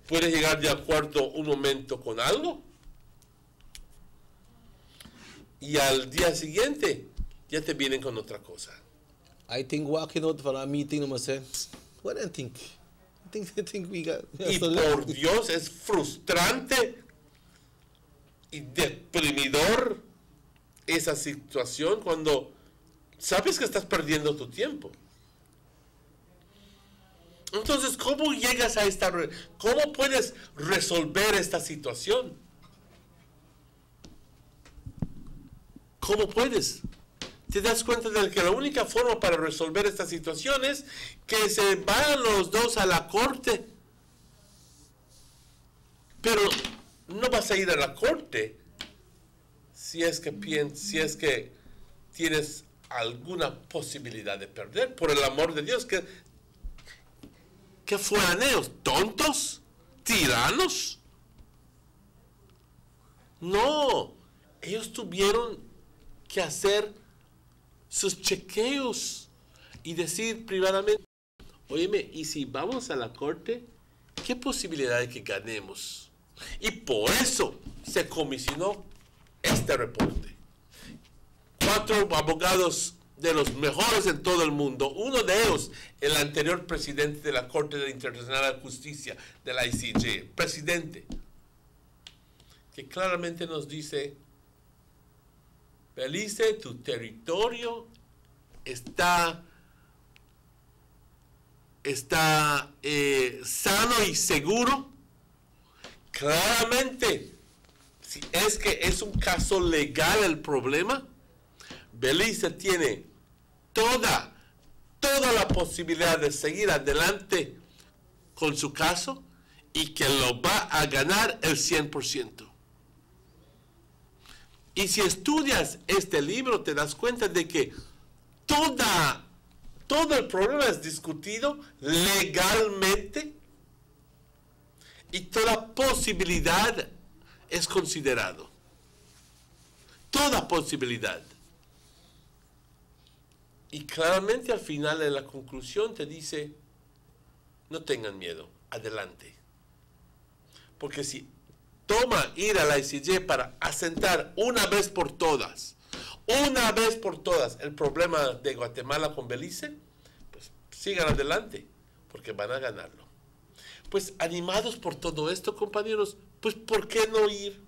puedes llegar de acuerdo un momento con algo y al día siguiente ya te vienen con otra cosa. I think walking out for a meeting, I'm say, what do you think? I think we got. Y por Dios, es frustrante y deprimidor esa situación cuando sabes que estás perdiendo tu tiempo. Entonces, ¿cómo llegas a cómo puedes resolver esta situación? ¿Cómo puedes? Te das cuenta de que la única forma para resolver esta situación es que se vayan los dos a la corte. Pero no vas a ir a la corte si es que tienes alguna posibilidad de perder. Por el amor de Dios, ¿qué fueran ellos? ¿Tontos? ¿Tiranos? No, ellos tuvieron que hacer sus chequeos y decir privadamente, óyeme, y si vamos a la corte, ¿qué posibilidad de que ganemos? Y por eso se comisionó este reporte. 4 abogados de los mejores en todo el mundo, uno de ellos, el anterior presidente de la Corte Internacional de Justicia, de la ICJ, presidente, que claramente nos dice, Belice, tu territorio está sano y seguro. Claramente, si es que es un caso legal el problema, Belice tiene toda la posibilidad de seguir adelante con su caso y que lo va a ganar el 100%. Y si estudias este libro, te das cuenta de que todo el problema es discutido legalmente y toda posibilidad es considerado. Toda posibilidad. Y claramente al final, en la conclusión, te dice, no tengan miedo, adelante. Porque si toma ir a la ICJ para asentar una vez por todas el problema de Guatemala con Belice, pues sigan adelante, porque van a ganarlo. Pues animados por todo esto, compañeros, pues ¿por qué no ir?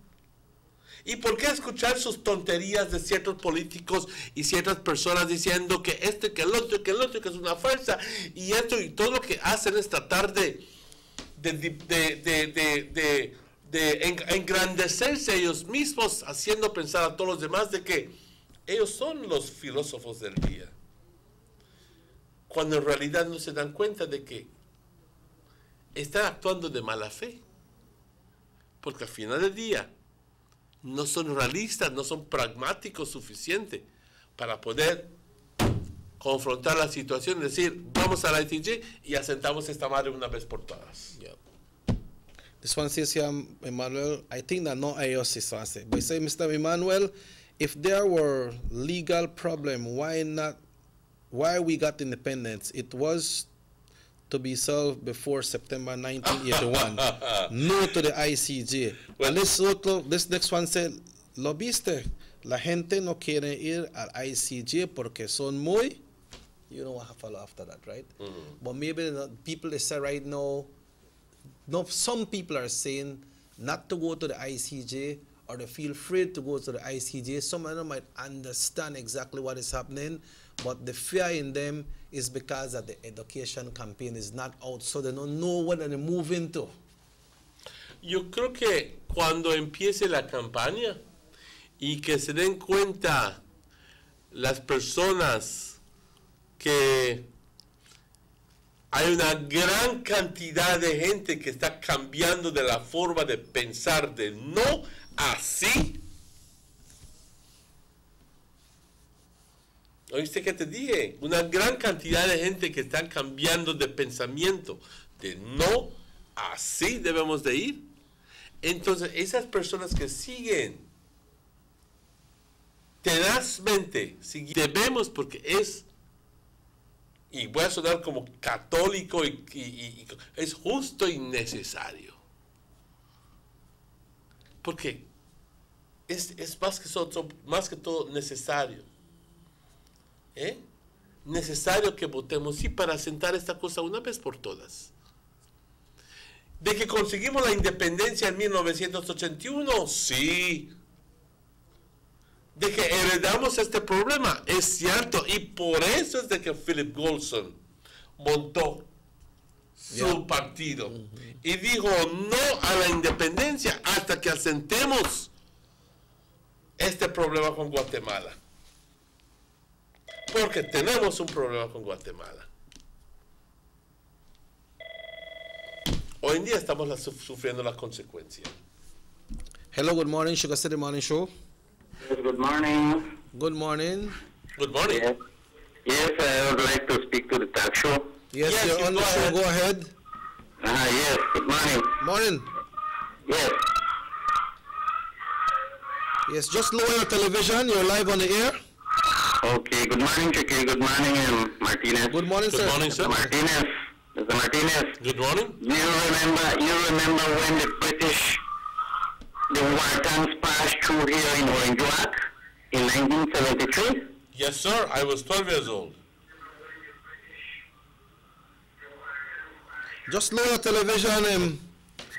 ¿Y por qué escuchar sus tonterías de ciertos políticos y ciertas personas diciendo que esto y que el otro y que el otro, que es una farsa, y esto y todo lo que hacen es tratar de engrandecerse ellos mismos, haciendo pensar a todos los demás de que ellos son los filósofos del día, cuando en realidad no se dan cuenta de que están actuando de mala fe, porque al final del día no son realistas, no son pragmáticos suficientes para poder confrontar la situación y decir, vamos a la ICJ y asentamos esta madre una vez por todas. Yeah. This one says here, Emmanuel, I think that no IOS is answered. But say, Mr. Emmanuel, if there were legal problem, why we got independence? It was to be solved before September 1981. No to the ICJ. Well, this next one said, lo viste, la gente no quiere ir al ICJ porque son muy, you know what to follow after that, right? But maybe people they say right now, no, some people are saying not to go to the ICJ or they feel afraid to go to the ICJ. Some of them might understand exactly what is happening, but the fear in them is because that the education campaign is not out, so they don't know what they're moving to. Yo creo que cuando empiece la campaña y que se den cuenta las personas que hay una gran cantidad de gente que está cambiando de la forma de pensar de no así. ¿Oíste que te dije? Una gran cantidad de gente que están cambiando de pensamiento, de no, así debemos de ir. Entonces, esas personas que siguen tenazmente, debemos, porque es, y voy a sonar como católico, y es justo y necesario. Porque es más que todo necesario. Necesario que votemos sí para asentar esta cosa una vez por todas. De que conseguimos la independencia en 1981, sí. De que heredamos este problema, es cierto, y por eso es de que Philip Goldson montó su partido y dijo no a la independencia hasta que asentemos este problema con Guatemala. Porque tenemos un problema con Guatemala. Hoy en día estamos sufriendo las consecuencias. Hello, good morning, Sugar City Morning Show. Yes, good morning. Good morning. Good morning. Yes, I would like to speak to the talk show. Yes, you're on the show. Go ahead. Yes, good morning. Morning. Yes. Yes, just lower your television. You're live on the air. Okay, good morning, Chicky. Good morning, Martinez. Good morning, sir. Good morning, sir. Martinez. Mr. Martinez. Good morning. You remember when the war tanks passed through here in Orange Walk in 1973? Yes, sir. I was 12 years old. Just lower your television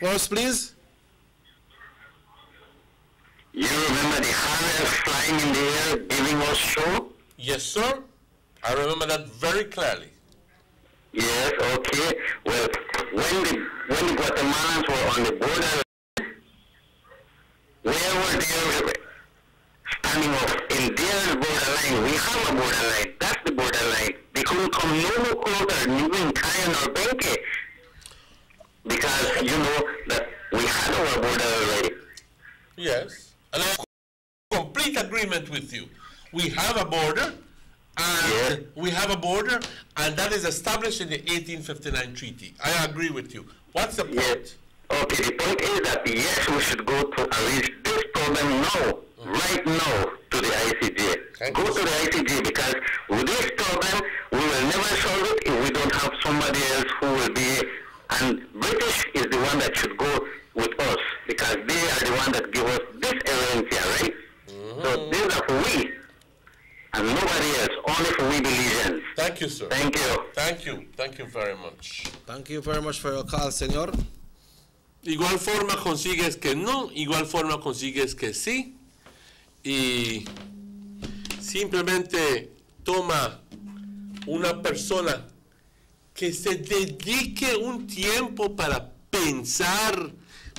for us, please. You remember the Harriers flying in the air giving us show? Yes, sir. I remember that very clearly. Yes, okay. Well, when the Guatemalans were on the border, where were they standing off? In their borderline, we have a borderline. That's the borderline. They couldn't come no closer, even Kaya nor Benke, because you know that we had our border already. Yes. And I complete agreement with you. We have a border, and that is established in the 1859 treaty. I agree with you. What's the point? Okay, the point is that yes, we should go to arrange this problem now, right now, to the ICJ. Go to the ICJ, because with this problem, we will never solve it if we don't have somebody else who will be, and British is the one that should go with us, because they are the one that give us this area, right? So these are for we, and nobody else, only for we Belizeans. Thank you, sir. Thank you. Thank you. Thank you very much. Thank you very much for your call, señor. Igual forma consigues que no, igual forma consigues que sí, y simplemente toma una persona que se dedique un tiempo para pensar,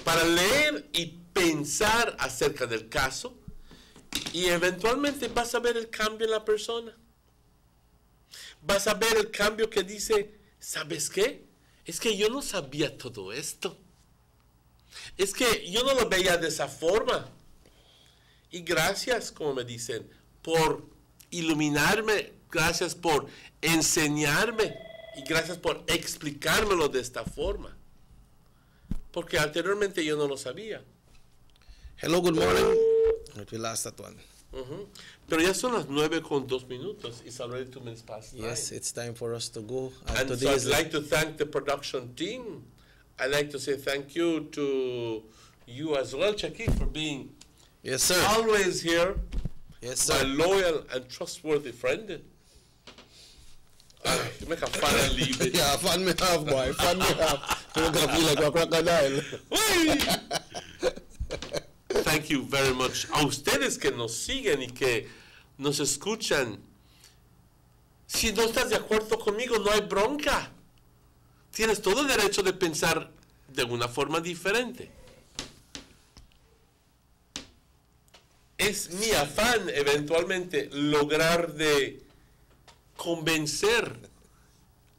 para leer y pensar acerca del caso, y eventualmente vas a ver el cambio en la persona. Vas a ver el cambio que dice, ¿sabes qué? Es que yo no sabía todo esto. Es que yo no lo veía de esa forma. Y gracias, como me dicen, por iluminarme, gracias por enseñarme y gracias por explicármelo de esta forma. Porque anteriormente yo no lo sabía. Hello, good morning. We lost that one. Pero ya son las 9:02. It's already 2 minutes past 9. Yes, it's time for us to go. And so I'd like to thank the production team. I'd like to say thank you to you as well, Chucky, for being always here. Yes, sir. My loyal and trustworthy friend. You make a fun and leave it. Yeah, fun me off, boy. Fun me off. You're going to feel like a crocodile. Thank you very much. A ustedes que nos siguen y que nos escuchan. Si no estás de acuerdo conmigo, no hay bronca. Tienes todo el derecho de pensar de una forma diferente. Es mi afán eventualmente lograr de convencer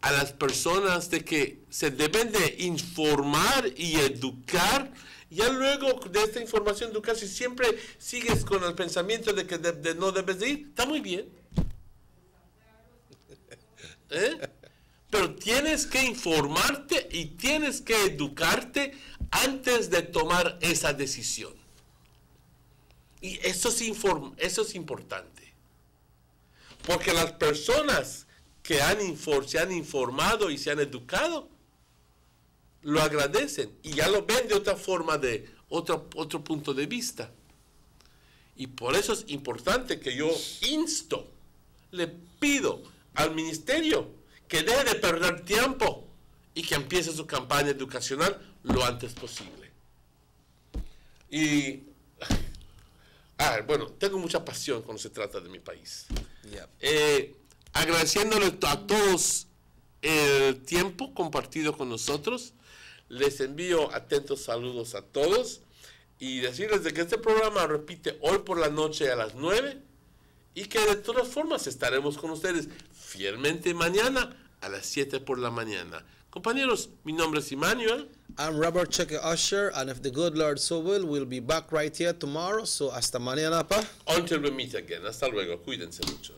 a las personas de que se deben de informar y educar. Ya luego de esta información educar, si siempre sigues con el pensamiento de que no debes de ir, está muy bien. Pero tienes que informarte y tienes que educarte antes de tomar esa decisión. Y eso es importante. Porque las personas que se han informado y se han educado, lo agradecen y ya lo ven de otra forma, de otro punto de vista. Y por eso es importante que yo le pido al ministerio que deje de perder tiempo y que empiece su campaña educacional lo antes posible. Y, bueno, tengo mucha pasión cuando se trata de mi país. Agradeciéndole a todos el tiempo compartido con nosotros, les envío atentos saludos a todos y decirles de que este programa repite hoy por la noche a las 9 y que de todas formas estaremos con ustedes fielmente mañana a las 7 por la mañana. Compañeros, mi nombre es Emmanuel. I'm Robert Cheque Usher, and if the good Lord so will, we'll be back right here tomorrow. So hasta mañana, pa. Until we meet again. Hasta luego. Cuídense mucho.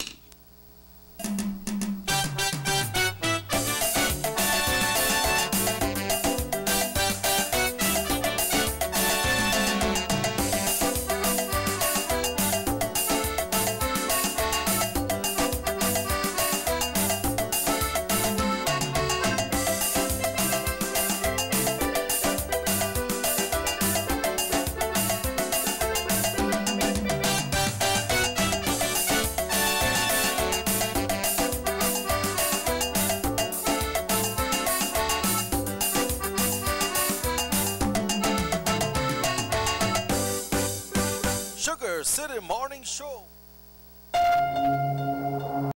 Sugar City Morning Show.